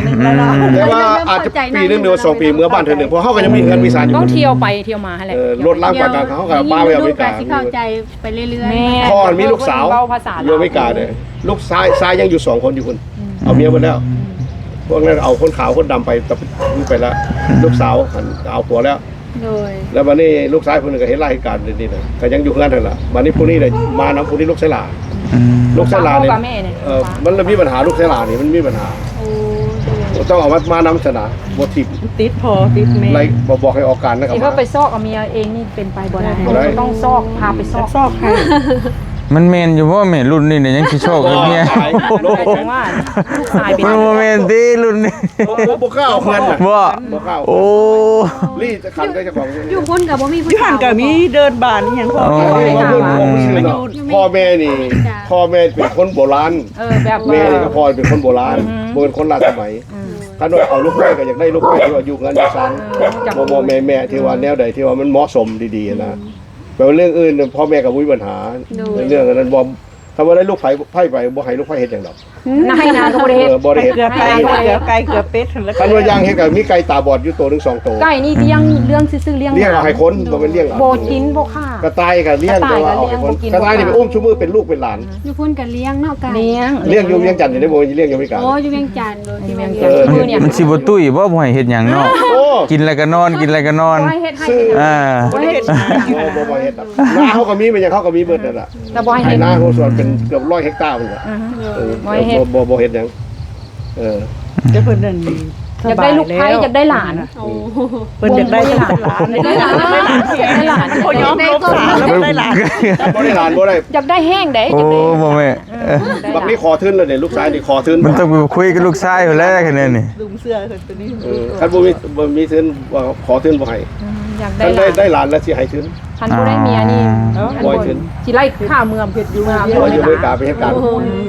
Speaker 1: แต่ว่าอาจจะปีนึงหรือ2 ปีเมื่อบ้านเทื่อนึงเพราะเฮาก็ยังมีเงินมีสารอยู่
Speaker 8: ต้องเที่ยวไปเที่ยวมาหั่นแหละ
Speaker 1: รถล้างปากกาเขาก็ป้าไปอเมริกา
Speaker 3: สิเข้าใจไปเรื่อย
Speaker 8: แม่
Speaker 1: พ่อมีลูกสาว
Speaker 8: เว้าภาษา
Speaker 1: อยู่อเมริกาเด้ลูกชายยังอยู่2 คนอยู่คุณเอาเมียหมดแล้วพวกนั้นเอาคนขาวคนดำไปแล้วลูกสาวเอาผัวแล้ว
Speaker 3: ๆโดย
Speaker 1: แล้ววันนี้ลูกชายคนหนึงก็เห็นรายการนี่นะก็ยังอยู่เฮือนนั่นล่ะวันนี้ผู้นี้เลยมานำผู้นี้ลูกชายหลาลูกชายหลานี่
Speaker 8: กับแม่เนี่ย
Speaker 1: มันมีปัญหาลูกชายหลานี่มันมีปัญหา
Speaker 3: โอ้
Speaker 1: ต้องเอามานำสนาบ่ทิพ
Speaker 7: ติดพอติดแม่
Speaker 1: ไล่บอกให้ออกการนะครับ
Speaker 8: ที่เขาไปซอกเอาเมียเองนี่เป็นไปบ่ได้
Speaker 1: บ่ได้
Speaker 8: ต้องซอกพาไปซอก
Speaker 7: ซอกให้
Speaker 2: มันแม่นอยู่บ่แม่นรุ่นนี้เนี่ยยังสิโชคอยู่เนี่ย
Speaker 8: จังว่าลูกชายเป็น
Speaker 2: มันบ่แม่นติรุ่นนี้
Speaker 1: บ่กล้าเอาเงินน่ะ
Speaker 2: บ่
Speaker 1: บ่กล้า
Speaker 2: โอ้
Speaker 1: ลี่จะคันได้เจ้าของ
Speaker 3: อยู่พุ่นกับบ่มีผู้
Speaker 7: อยู่หันก็มีเดินบ้านอีหยังพอ
Speaker 1: พ่อแม่นี่พ่อแม่เป็นคนโบราณ
Speaker 8: แบบ
Speaker 1: แม่นี่ก็พ่อเป็นคนโบราณบ่เป็นคนล้าสมัยถ้าเอาลูกแม่ก็อยากได้ลูกแม่ที่ว่าอยู่กันอยู่ซันบ่แม่ที่ว่าแนวใดที่ว่ามันเหมาะสมดีๆนะแต่ว่าเรื่องอื่นพ่อแม่ก็บ่มีปัญหาเรื่องนั้นบ่ถ้าว่าได้ลูกไผไปบ่ให้ลูกไผเฮ็ดหยังดอก
Speaker 8: นายนาก็บ่ได้เฮ็ด
Speaker 1: บ่ได้เฮ็ด
Speaker 7: เกือบไก่เกือบไก่เกือบเป็ดแล้ว
Speaker 1: คันว่ายังเฮ็ดก็มีไก่ตาบอดอยู่ตัวนึง2ตัว
Speaker 8: ไก่นี่เลี้ยงเรื่องซื่อๆเลี้ยง
Speaker 1: เลี้ยงเอาให้คนบ่เป็นเลี้ยง
Speaker 8: โบกินโบฆ่าก
Speaker 1: ระต่ายก็เลี้ยงแต่ว่าเอาให้คนกระต่ายนี่ไปอุ้มชุมือเป็นลูกเป็นหลาน
Speaker 3: อยู่พุ่นกับเลี้ยงเนาะกัน
Speaker 8: เลี้ยง
Speaker 1: เลี้ยงอยู่เลี้ยงจันทร์อยู่ในโบเลี้ยงอยู่ไม่กลาง
Speaker 3: โอ้อยู่เวียงจันทน์โดยที่เวียง
Speaker 8: เอ
Speaker 3: จันท
Speaker 8: อ
Speaker 3: น์
Speaker 8: มือเนี่ย
Speaker 2: มันสิบ่ตุ้ยบ่บ่ให้เฮ็ดหยังเนาะ
Speaker 1: โอ้
Speaker 2: กินแล้วก็นอนกินแล้วก็นอน
Speaker 8: บ่ให้เฮ็ดให้
Speaker 2: อ่า
Speaker 8: บ่ให้เฮ็ด
Speaker 1: บ่เฮ็ดดอกนาเขาก็มีมันยังเขาก็มีเบิดนั่นล่ะ
Speaker 8: แต่บ่ให้
Speaker 1: ไอ้
Speaker 8: เฮ็ด
Speaker 1: นาเขาส่วนเป็นเกือบ100เฮกตาร์พุ่นล่ะบ่เฮ็ดบ่เฮ็ดหยัง
Speaker 7: จะเพิ่นนั่น
Speaker 8: อยากได้ลูกไผ่อยากได้หลาน
Speaker 3: โอ้
Speaker 7: เพิ่นอยากได้หลานได้หลานได้หลานพอยอมลบสาวแล้วได้หลาน
Speaker 1: บ่ได้หลานบ่ได้
Speaker 8: อยากได้แห้งได้
Speaker 2: โอ้บ่แม่
Speaker 1: บักนี้ขอทุนแล้วเนี่ยลูกชายนี่ขอทุน
Speaker 2: มันต้องไปคุยกับลูกชายอยู่แล้วแค่นั้นนี่
Speaker 7: ลุงเสื้อเพิ่นตัวนี้
Speaker 1: คันบ่มีทุนว่าขอทุนบ่ให้
Speaker 8: อยาก
Speaker 1: คัน
Speaker 8: ได้หลาน
Speaker 1: ได้หลานแล้วสิให้ทุน
Speaker 8: คันบ่ได้เมียนี่
Speaker 1: บ่ให้ทุน
Speaker 8: สิไล่ฆ่าเมืองเฮ็ดอยู่เมือง
Speaker 1: บ่อยู่อเมริกาไปเฮ็ดการ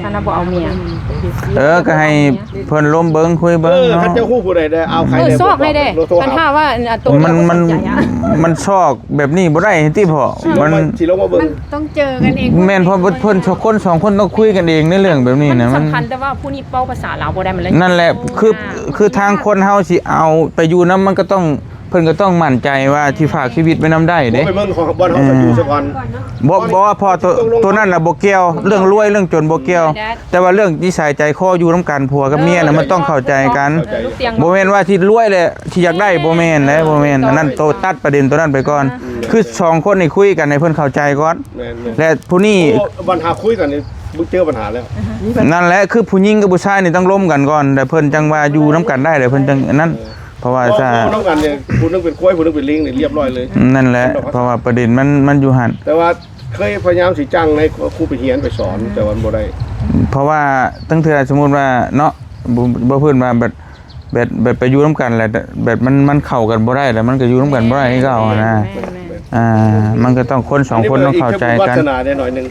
Speaker 8: คันบ่เอาเมีย
Speaker 2: ก็ให้เพิ่นล้มเบิ่งคุยเบิ่งเนาะ
Speaker 1: คันเจ้าฮู้ผู้ใดได้เอาใครได้
Speaker 8: ซอกให้ได้คันถ้าว่าตัว
Speaker 2: มันชอกแบบนี้บ่ได้ติพ่อมัน
Speaker 1: สิลงมาเบิ่
Speaker 3: มั
Speaker 1: ง
Speaker 3: นต้องเจอกันเอง
Speaker 2: แม่นพอเพิ่นคนสองคนต้องคุยกันเองในเรื่องแบบนี้
Speaker 8: มัน
Speaker 2: นะมัน
Speaker 8: สำคัญแต่ว่าผู้นี้เป้าภาษาลาวบ่ได้มันเลย
Speaker 2: นั่นแหละคือทางคนเฮาสิเอาไปอยู่นํมันก็ต้องเพิ่นก็ต้องมั่นใจว่าที่ฝากชีวิตไว้นํได้เด้
Speaker 1: ไปเบิ่งของบ่อนเฮาอยู่ซะก่อน
Speaker 2: บ่ว่าพอตัวนั้นน่ะบ่เกี่ยวเรื่องรวยเรื่องจนบ่เกี่ยว แต่ว่าเรื่องนิสัยใจคออยู่นํกันผัวกับเมียน่ะมันต้องเข้าใจกันบ่แม่นว่าที่รวยเลยที่อยากได้บ่แม่นนะบ่แม่นอันนั้นโตตัดประเด็นตัวนั้นไปก่อนคือสองคนนี่คุยกันให้เพิ่นเข้าใจก่อน
Speaker 1: แม่น
Speaker 2: และผู้นี้
Speaker 1: ๆวันหาคุยกันนี่ เจอปัญหาแล้ว
Speaker 2: นั่นแหละคือผู้หญิงกับผู้ชายนี่ต้องร่วมกันก่อนแต่เพิ่นจังว่าอยู่นํกันได้เพิ่นจังนั้นเพราะว่าถ้า
Speaker 1: น้องกันเนี่ยผู้นึงเป็นกล้วยผู้นึงเป็นลิงนี่เรียบร้อยเลย
Speaker 2: นั่นแหละเพราะว่าประเด็นมันอยู่หั่น
Speaker 1: แต่ว่าเคยพยายามสิจ้างในครูไปเรียนไปสอนแต่ว่าบ่ได้
Speaker 2: เพราะว่าตั้งเทื่อสมมุติว่าเนาะบ่เพิ่นว่าแบบไปอยู่นํกันแหละแบบมันเข้ากันบ่ได้แล้วมันก็อยู่นํกันบ่ได้คือเก่านะมันก็ต้องคนสองคนต้องเข้าใจกัน
Speaker 1: วาสนาได้หน่อยนึง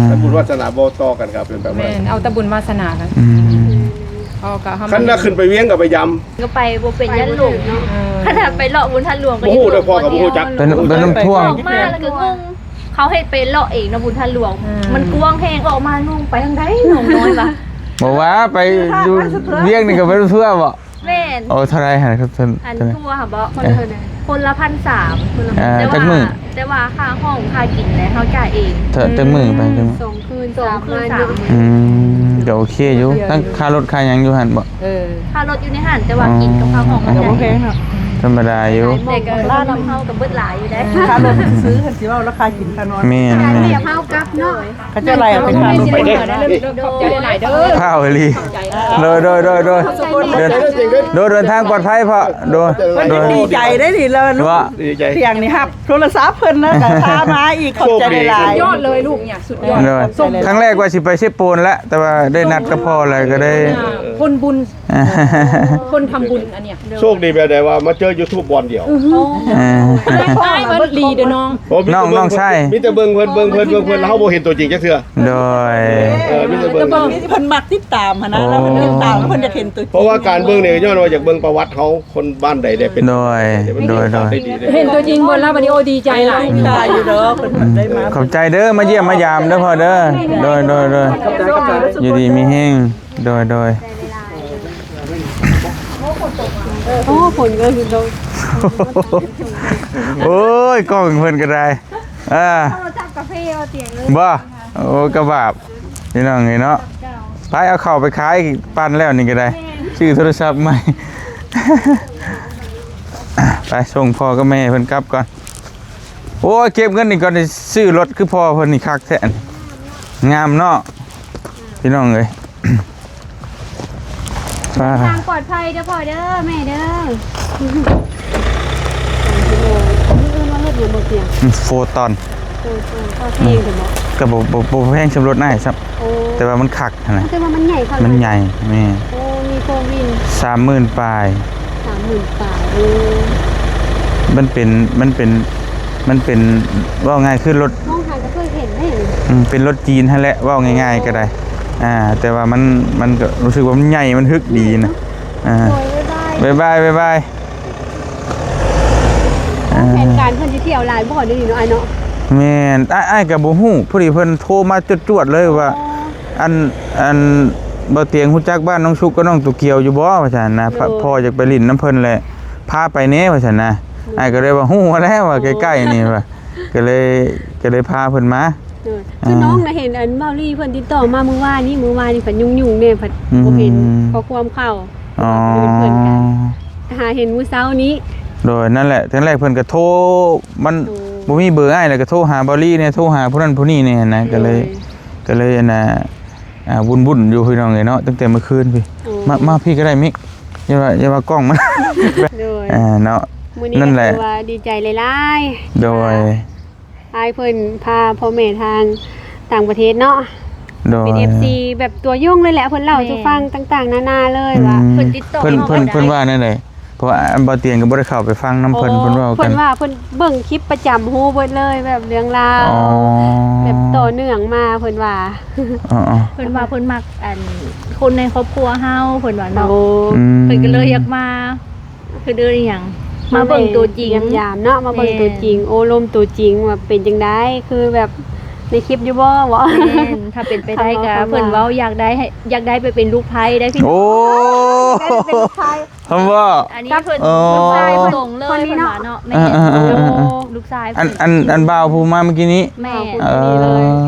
Speaker 1: แต่บุญวาสนาบ่ต่อกันครับเป็นแบบ
Speaker 8: แม่
Speaker 1: นั้น
Speaker 8: นเอาแตะบุญวาสนากันเอากะเฮา
Speaker 1: คันน่ะขึ้นไปเวียงกับไปยำ
Speaker 5: ก็ไปบ่เป็นยันหลงเนาะขนาดไปเลาะบุญทันหลวงก็
Speaker 1: โอ้โหได้พอกับบ่ฮู้จัก
Speaker 2: เป็นน้ำท่วม
Speaker 5: ออกมาแล้วก็งงเขาให้ไปเลาะเองนะบุญทันหลวง มันกว้างแห้งออกมานุ่งไปทางใดหนองน้อยปะ
Speaker 2: บอกว่าไปดูเรียกนี่ก็ไปทั่วบ่
Speaker 5: แม่น
Speaker 2: โอ้เท่าไรฮะครับท่าน
Speaker 5: อันทั่วค่ะบ่คนละ1,300คนละ
Speaker 2: จักมื้อ
Speaker 5: แต่ว่าค่าห้องค่ากินแล้วเขาจ่ายเอง
Speaker 2: เถอะจักมื้อไปจักมื้อ
Speaker 3: 2 คืน
Speaker 5: 2 คืน 3 มื้อ
Speaker 2: ก็โอเคอยู่ทั้งค่ารถค่าหยังอยู่หั่นบ่
Speaker 5: ค่ารถอยู่ในห้างแต่ว่ากินกับค่าห้องก็
Speaker 7: ก็บ่แพ
Speaker 5: จ่าย
Speaker 7: งเนาะ
Speaker 2: ธรรมดาอยู่
Speaker 5: แต่ก็ร้านเฮากับเบิดหลายอยู่ได้
Speaker 7: ค่ารถซื้อคันสิว่าราคากินค่านอน
Speaker 2: แม่น
Speaker 3: การเรียบเฮากลับเนาะ
Speaker 7: เขาจะไล่เอาไปค่ารถ
Speaker 8: ไปเด้อขอบใจหลายเด้อ
Speaker 2: ข้าวอีหลีโดยเดินทางปลอดภัยพ่อโดย
Speaker 7: มันดีใจได้ดิแล้วลูก
Speaker 2: ว่า
Speaker 1: ดีใจ
Speaker 7: เสียงนี่ครับโทรศัพท์เพิ่นนะก็พามาอีกขอบใจหลาย
Speaker 8: ยอดเลยลูกเนี่ยสุดยอด
Speaker 2: โดยครั้งแรกว่าสิไปเชฟโปนแล้วแต่ว่าได้นัดกับพ่อเลยก็ได้
Speaker 8: คนบุญคนทำบุญอันเนี้ย
Speaker 1: โชคดีแบบใดว่ามาเจอ YouTube บอลเดียว
Speaker 8: ใช่มันดีเด้อน้อง
Speaker 2: น้องใช่
Speaker 1: มีแต่เบิ่งเพิ่นแล้วเฮาบ่เห็นตัวจริงจักเทื่อ
Speaker 2: โดย
Speaker 1: มีแต่เบิ่ง
Speaker 7: ๆนี่เพิ่นมักติดตามหั่นนะแล้วเพิ่นติดตามแล้วเพิ่นจะเห็นตัวจริง
Speaker 1: เพราะว่าการเบิ่งเนี่ยย้อนว่าจากเบิ่งประวัติเขาคนบ้านใดได้เป็น
Speaker 2: โดย
Speaker 8: เห็นตัวจริงบนแล้ววันนี้โอดีใจหลาย
Speaker 7: ตายอยู่เด้อเพิ่นได้มา
Speaker 2: ขอบใจเด้อมาเยี่ยมมายามเด้อพ่อเด้อโดยอยู่ดีมีแห้งโดย
Speaker 3: โอ้ฝนก็คือโดน
Speaker 2: โอ้ยกล้องเพิ่นก็ได้
Speaker 3: เราจับกาแฟเอาเตียงเลย
Speaker 2: บ่โอ้กระบาบนี่น้องไงเนาะไปเอาเข้าไปขายปั่นแล้วนี่ก็ได้ชื่อโทรศัพท์ใหม่ ไปส่งพ่อกับแม่เพิ่นกลับก่อนโอ้ยเก็บเงินนี่ก่อนได้ซื้อรถคือพ่อเพิ่นนี่คักแท้งามเนาะพี่น้องเอ้ย
Speaker 3: ทางปลอดภัยเด้อพ่อเด้อแม่เด้อมาเฮ็ดอยู่บ่เตียง
Speaker 2: โฟตอน
Speaker 3: พ่อเพลงกันบ่
Speaker 2: ก็บ่แพงสำรถได้ครับ
Speaker 3: โอ้
Speaker 2: แต่ว่ามันคักนะ
Speaker 3: แต่ว่ามันใหญ่เท่า
Speaker 2: มันใหญ่แม่
Speaker 3: โอ้มีโฟวิน
Speaker 2: 30,000ปลาย
Speaker 3: 30,000บาท
Speaker 2: มันเป็นว่าง่ายคือรถ
Speaker 3: มองทางก็เคยเห็นได้
Speaker 2: เป็นรถจีนฮะแหละว่าง่ายๆก็ได้แต่ว่ามันก็รู้สึกว่ามันใหญ่มันฮึกดีนะ
Speaker 3: โอ้ยบ๊ายบาย
Speaker 2: บ๊ายบาย
Speaker 3: แผนการเพิ่นสิเที่ยวหลายบ่เดี๋ยวนี้เนาะไอ้เนาะ
Speaker 2: แม่นอ้ายก็บ่ฮู้พอดีเพิ่นโทรมาจวดๆเลยว่าอันบ่เตียงฮู้จักบ้านน้องชุกกับน้องตุกเกียวอยู่บ่ว่าซั่นนะพ่ออยากไปลิ้นน้ำเพิ่นแหละพาไปแหน่ว่าซั่นนะอ้ายก็เลยว่าฮู้แล้วว่าใกล้ๆนี่ว่าก็เลยพาเพิ่นมา
Speaker 3: คือน้องน่ะเห็นอันเมาลี่เพิ่นติดต่อมาเมื่อวานนี้เพิ่นยุ่งๆเนี่ยเพิ่นบ่เห็นข้อความเข้า
Speaker 2: อ๋อ
Speaker 3: เพิ่นกันหาเห็นมื้อเช้านี้
Speaker 2: โดยนั่นแหละทั้งแรกเพิ่นก็โทรมันบ่มีเบอร์อ้ายแล้วก็โทรหาบอลลี่เนี่ยโทรหาผู้นั้นผู้นี้เนี่ยนะก็เลยน่ะวุ่นๆอยู่พี่น้องเอ้ยเนาะตั้งแต่เมื่อคืนพี่มาพี่ก็ได้มิกอย่ามากล้องมัน
Speaker 3: โดย
Speaker 2: เนาะ
Speaker 3: มื้อนี้
Speaker 2: นั่นแหละ
Speaker 3: ก็ว่าดีใจหลายๆ
Speaker 2: โดย
Speaker 3: อายเพิ่นพาพ่อแม่ทางต่างประเทศเนาะ
Speaker 2: โดย
Speaker 3: เป็น FC แบบตัวยงเลยแหละเพิ่นเล่าให้ฟังต่างๆนานาเลยว่า
Speaker 5: เพิ่นติดต่อ
Speaker 2: เพิ่นว่านั่นแหละเพราะว่าอันบ่เตียงก็บ่ได้เข้าไปฟังน้ำเพิ่นเพิ่นเว้ากัน
Speaker 3: เพิ่นว่าเพิ่นเบิ่งคลิปประจำฮู้เบิดเลยแบบเรื่องราว
Speaker 2: อ๋อ
Speaker 3: แบบต่อเนื่องมาเพิ่นว่า
Speaker 2: อ๋อ
Speaker 5: เพิ่นว่าเพิ่นมักอันคนในครอบครัวเฮาเพิ่นว่าเนาะ
Speaker 2: อืม
Speaker 5: เพิ่นก็เลยอยากมาคือเด้ออีหยังมาเบิ่งตัวจริง
Speaker 3: ยามๆเนาะมาเบิ่งตัวจริง โอ้ลมตัวจริงว่าเป็นจังได๋คือแบบในคลิปอยู่บ่บ่
Speaker 5: แม่นถ้าเป็นไปได้ก็เพิ่นเว้าอยากได้ไปเป็นลูกไผได้พี่
Speaker 2: โอ้คำว่า
Speaker 5: อันนี้เพิ่น
Speaker 2: อ๋อ
Speaker 5: ลูกชายตรงเลยเพิ่นว่าเนาะแม่ลูกชาย
Speaker 2: อันบ่าวผู้มาเมื่อกี้นี้
Speaker 5: แม่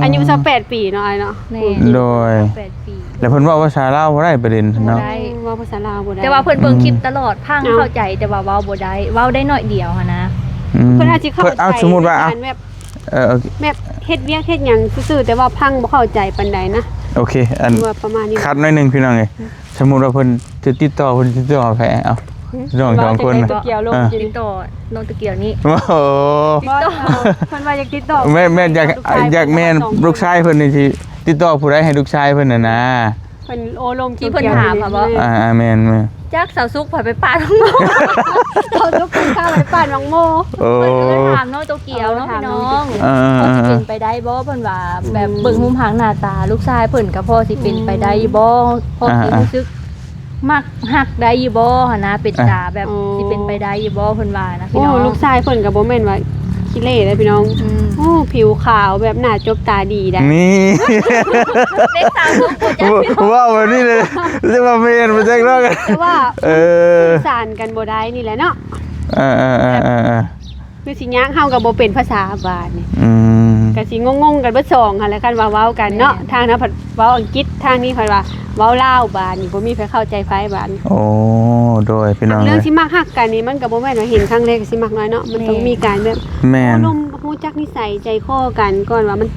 Speaker 3: อายุ28ปีเนาะอ้ายเนาะ
Speaker 5: แม่
Speaker 2: โดย
Speaker 5: 8 ปี
Speaker 2: แล้วเพิ่นว่าภาษาลาวบ่ได้ประเด็นเนาะ
Speaker 5: ได้
Speaker 3: ว่าภาษาลาวบ่ได้
Speaker 5: แต่ว่าเพิ่นเบิ่งคลิปตลอดพังเข้าใจแต่ว่าเว้าบ่ได้เว้าได้น้อยเดียวหันนะ
Speaker 3: เพิ่นอาจสิเข้าใจ
Speaker 2: สมมุติว่า
Speaker 3: การแบบ
Speaker 2: โอเค
Speaker 3: แบบเฮ็ดเวียกเฮ็ดหยังซื่อๆแต่ว่าพังบ่เข้าใจปานใดนะ
Speaker 2: โอเคอัน
Speaker 3: ว่าประมาณนี้
Speaker 2: คัดหน่อยหนึงพี่น้องเอ้ยสมมุติว่าเพิ่นจะติดต่อเพิ่นติดต่อแพ้เอาน้องสองคน
Speaker 8: ว่าจะได้เกี่ยวลง
Speaker 5: ติดต่อน้องตะเกียวนี้
Speaker 2: โอ้โห
Speaker 3: เพิ่นว่าอยากติดต่อ
Speaker 2: แม่อยากแม่นลูกชายเพิ่นนี่สิติดต่อผู้ใดให้ลูกชายเพิ่นน่ะนะ
Speaker 3: เพิ่นโอลม
Speaker 5: ที่เพิ่นถามค่ะบ่
Speaker 2: แม่น
Speaker 5: จักสาวซุกผ่อยไปปาดทั้งหมด
Speaker 3: เขาทุกคนข้าวไปป้านน้องโม
Speaker 2: โอ้
Speaker 5: เพิ่นก็เลยถามน้องโตเกียวเนาะพี่น้อง
Speaker 2: เออ
Speaker 5: พอสิเป็นไปได้บ่เพิ่นว่าแบบเบิ่งมุมหางหน้าตาลูกชายเพิ่นก็พอสิเป็นไปได้บ่พอสิรู้สึกมักฮักได้อยู่บ่หั่นนะเป็นตาแบบสิเป็นไปได้อยู่บ่เพิ่นว่านะพี่
Speaker 3: โอ้
Speaker 5: น้อง
Speaker 3: ลูกชายเพิ่นก็บ่แม่นว่าขี้เหร่เด้อพี่น้องโอ้ผิวขาวแบบหน้าจบตาดีได้
Speaker 2: นี่
Speaker 5: เด็กสาวซุกบ่จักพี่น้อง
Speaker 2: ว้าววันนี้เลยจะมาเมนมาแจ้งเลิกกัน
Speaker 3: แต่ว่า
Speaker 2: อ
Speaker 3: สานกันบ่ได้นี่แหละเนาะ
Speaker 2: เออ
Speaker 3: คือสิย่างเฮาก็บ่เป็นภาษาบาดนี่
Speaker 2: อืม
Speaker 3: ก็สิงงๆกันเบิดสองหั่นแหละคันว่าเว้ากันเนาะทางนั้นเพิ่นเว้าอังกฤษทางนี้เพิ่นว่าเว้าลาวบาดนี่บ่มีใครเข้าใจไผบาดนี่
Speaker 2: โอ้โดยพี่น้อง
Speaker 3: เรื่อง
Speaker 2: เลย
Speaker 3: สิมักฮักกันนี่มันก็บ่แม่นว่าเห็นครั้งแรกก็สิมักน้อยเนาะมันต้องมีการแบบ
Speaker 2: แม่น
Speaker 3: ลมฮู้จักนิสัยใจคอกันก่อนว่ามัน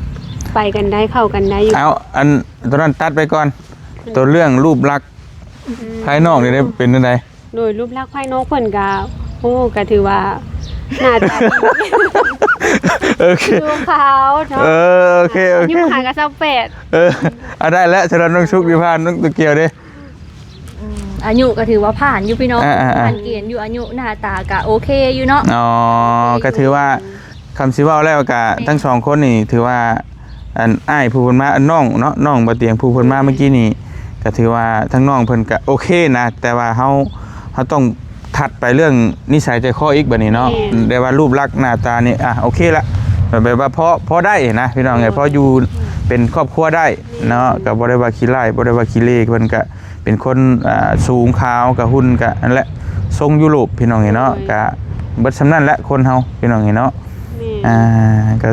Speaker 3: ไปกันได้เข้ากันได้อยู่
Speaker 2: เอาอันตอนนั้นตัดไปก่อน ตัวเรื่องรูปลักษณ์ภายนอกนี่ได้เป็นยังไง
Speaker 3: โดยรูปลักษณ์ภายนอกเพิ่นก็โอ้ก็ถือว่าหน้าตาดี
Speaker 2: โอเค
Speaker 3: ดูขาวเนาะ
Speaker 2: โอเค
Speaker 3: ยิ้มหากระเซ้า8
Speaker 2: ได้แล้วฉะนั้นน้องชุกดิพานน้องตะเกียวดิ
Speaker 5: อายุก็ถือว่าผ่านอยู่พี่น้อง
Speaker 2: อ่าๆ
Speaker 5: ผ่านเกณฑ์อยู่อายุหน้าตาก็โอเคอยู่เนาะ
Speaker 2: อ๋อก็ถือว่าคำสิเว่าแล้วกะทั้งสองคนนี่ถือว่าอันอ้ายผู้เพิ่นมาอันน้องเนาะน้องบ่เตียงผู้เพิ่นมาเมื่อกี้นี่ก็ถือว่าทั้งน้องเพิ่นก็โอเคนะแต่ว่าเฮาต้องถัดไปเรื่องนิสัยใจคออีกบัดนี้เนาะได้ว่ารูปลักษณ์หน้าตานี่โอเคละแบบว่าพอได้นะพี่น้องไงพออยู่เป็นครอบครัวได้เนาะก็บ่ได้ว่าขี้ร้ายบ่ได้ว่าขี้เล่เพิ่นก็เป็นคนสูงขาวกับหุ่นก็นั่นแหละทรงยุโรปพี่น้องไงเนาะก็เบิดสำนั้นแหละคนเฮาพี่น้องไงเนาะ ก็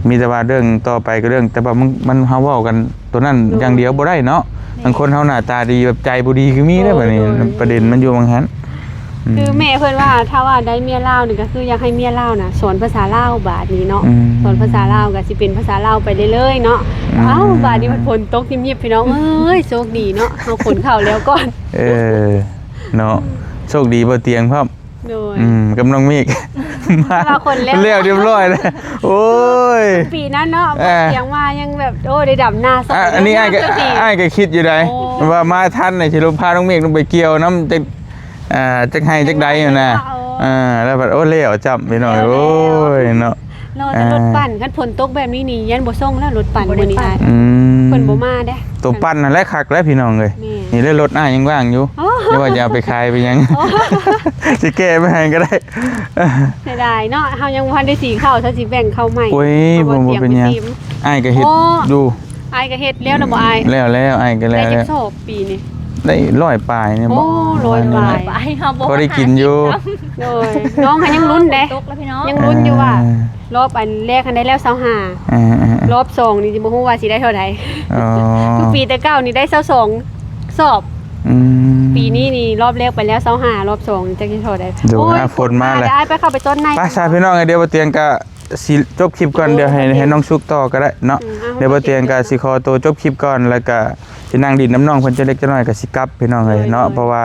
Speaker 2: มีแต่ว่าเรื่องต่อไปก็เรื่องแต่ว่ามันเฮาเว้ากันตัวนั้นอย่างเดียวบ่ได้เนาะบางคนเฮาหน้าตาดีแบบใจบ่ดีคือมีได้บัดนี้ประเด็นมันอยู่บางหัน
Speaker 3: คือแม่เพิ่นว่าถ้าว่าได้เมียลาวนี่ก็คืออยากให้เมียลาวน่ะสอนภาษาลาวบาดนี้เนาะสอนภาษาลาวก็สิเป็นภาษาลาวไปเรื่อยๆเนาะบาดนี้มันฝนตกยิบๆพี่น้องเอ้ยโชคดีเนาะเฮาขนข้าวแล้วก่อน
Speaker 2: เนาะโชคดีบ่เตียงพร้อม
Speaker 3: โดย
Speaker 2: กำลังมีอีกมา
Speaker 3: เราคนแล้ว
Speaker 2: เรียบร้อยแล้วโอ้ย
Speaker 3: ปีนั้นเนาะเสียงมายังแบบโอ้ได้ดำหน้าส
Speaker 2: อันนี้อ้ายก็คิดอยู่ได้ว่ามาทันน่ะสิลงพาน้องเมฆลงไปเกี่ยวน้ำจักให้จักใดอยู่นะแล้วแบบโอ้เลี้ยวจับไปหน่อยโอ้ยเนาะ
Speaker 3: รอแต่รถปั่นคันฝนตกแบบนี้นี่ยันบ่ส่งแล้วรถปั่นมื้อนี้อ้ายเพิ่นบ่มาเด้
Speaker 2: ตัวปั้นนั่นแหละคักแล้วพี่น้องเลยนี่เลยรถอ้ายยังว่างอยู่ไม่ว่าจะเอาไปขายไปยังสิแก้ไปให้ก็ได้
Speaker 3: เสียดายเนาะเฮายังบ่ทันได้สีข้าวถ้าสิแบ่งข้าวใหม่
Speaker 2: โอ้ยบ่เป็นหยังอ้ายก็เฮ็ดดู
Speaker 3: อ้ายก็เฮ็ดแล้วนะบ่อ้าย
Speaker 2: แล้วอ้ายก็แล้
Speaker 3: ได้
Speaker 2: ว
Speaker 3: จักสอบปีนี้
Speaker 2: ได้100ปลายเนี่ย
Speaker 3: โอ้100ปลาย
Speaker 5: ไปเฮาบ่
Speaker 2: พอได้กินอยู่
Speaker 3: โดยน้องเขายังลุ้นเด้
Speaker 5: ตกแล้วพี่น้อง
Speaker 3: ยังลุ้นอยู่ว่ารอบอันแรกคันได้แล้ว25รอบ2นี่สิบ่ฮู้ว่าสิได้เท่าใด
Speaker 2: อ๋อ
Speaker 3: คือปีแต่เก้านี่ได้22สอบปีนี้นี่รอบแรกไปแล้ว25รอบ2นี่จักสิเท่าใด
Speaker 2: ดูฝนมาแล้ว
Speaker 3: ได้ไปเข้าไปต้นใน
Speaker 2: ป้าชาพี่น้องเดี๋ยวบ่เตียงก็สิจบคลิปก่อนเดี๋ยวให้น้องชุกต่อก็ได้เนาะเดี๋ยวบ่เตียงก็สิขอตัวจบคลิปก่อนแล้วก็สินั่งดินน้ำน้องเพิ่นจะเล็กจะน้อยก็สิกลับพี่น้องเอ้ยเนาะเพราะว่า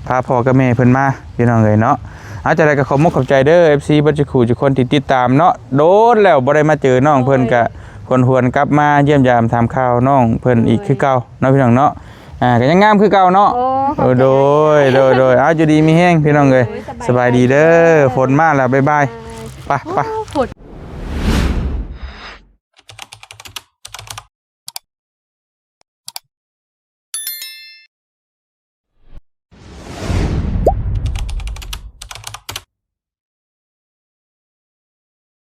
Speaker 2: พาพ่อกับแม่เพิ่นมาพี่น้องเอ้ยเนาะอาจจะได้ก็ขอมขอบใจเด้อ FC บัดจิคู่ทุกคนที่ติดตามเนาะโดนแล้วบ่ได้มาเจอน้องเพิ่นก็คนหวนกลับมาเยี่ยมยามถามข่าวน้องเพิ่นอีกคือเก่าเนาะพี่น้องเนาะก็ยังงามคือเก่าเนาะโดยอยู่ดีมีแห้งพี่น้องเอ้ยสบายดีเด้อฝนมาแล้วบ๊ายบายไป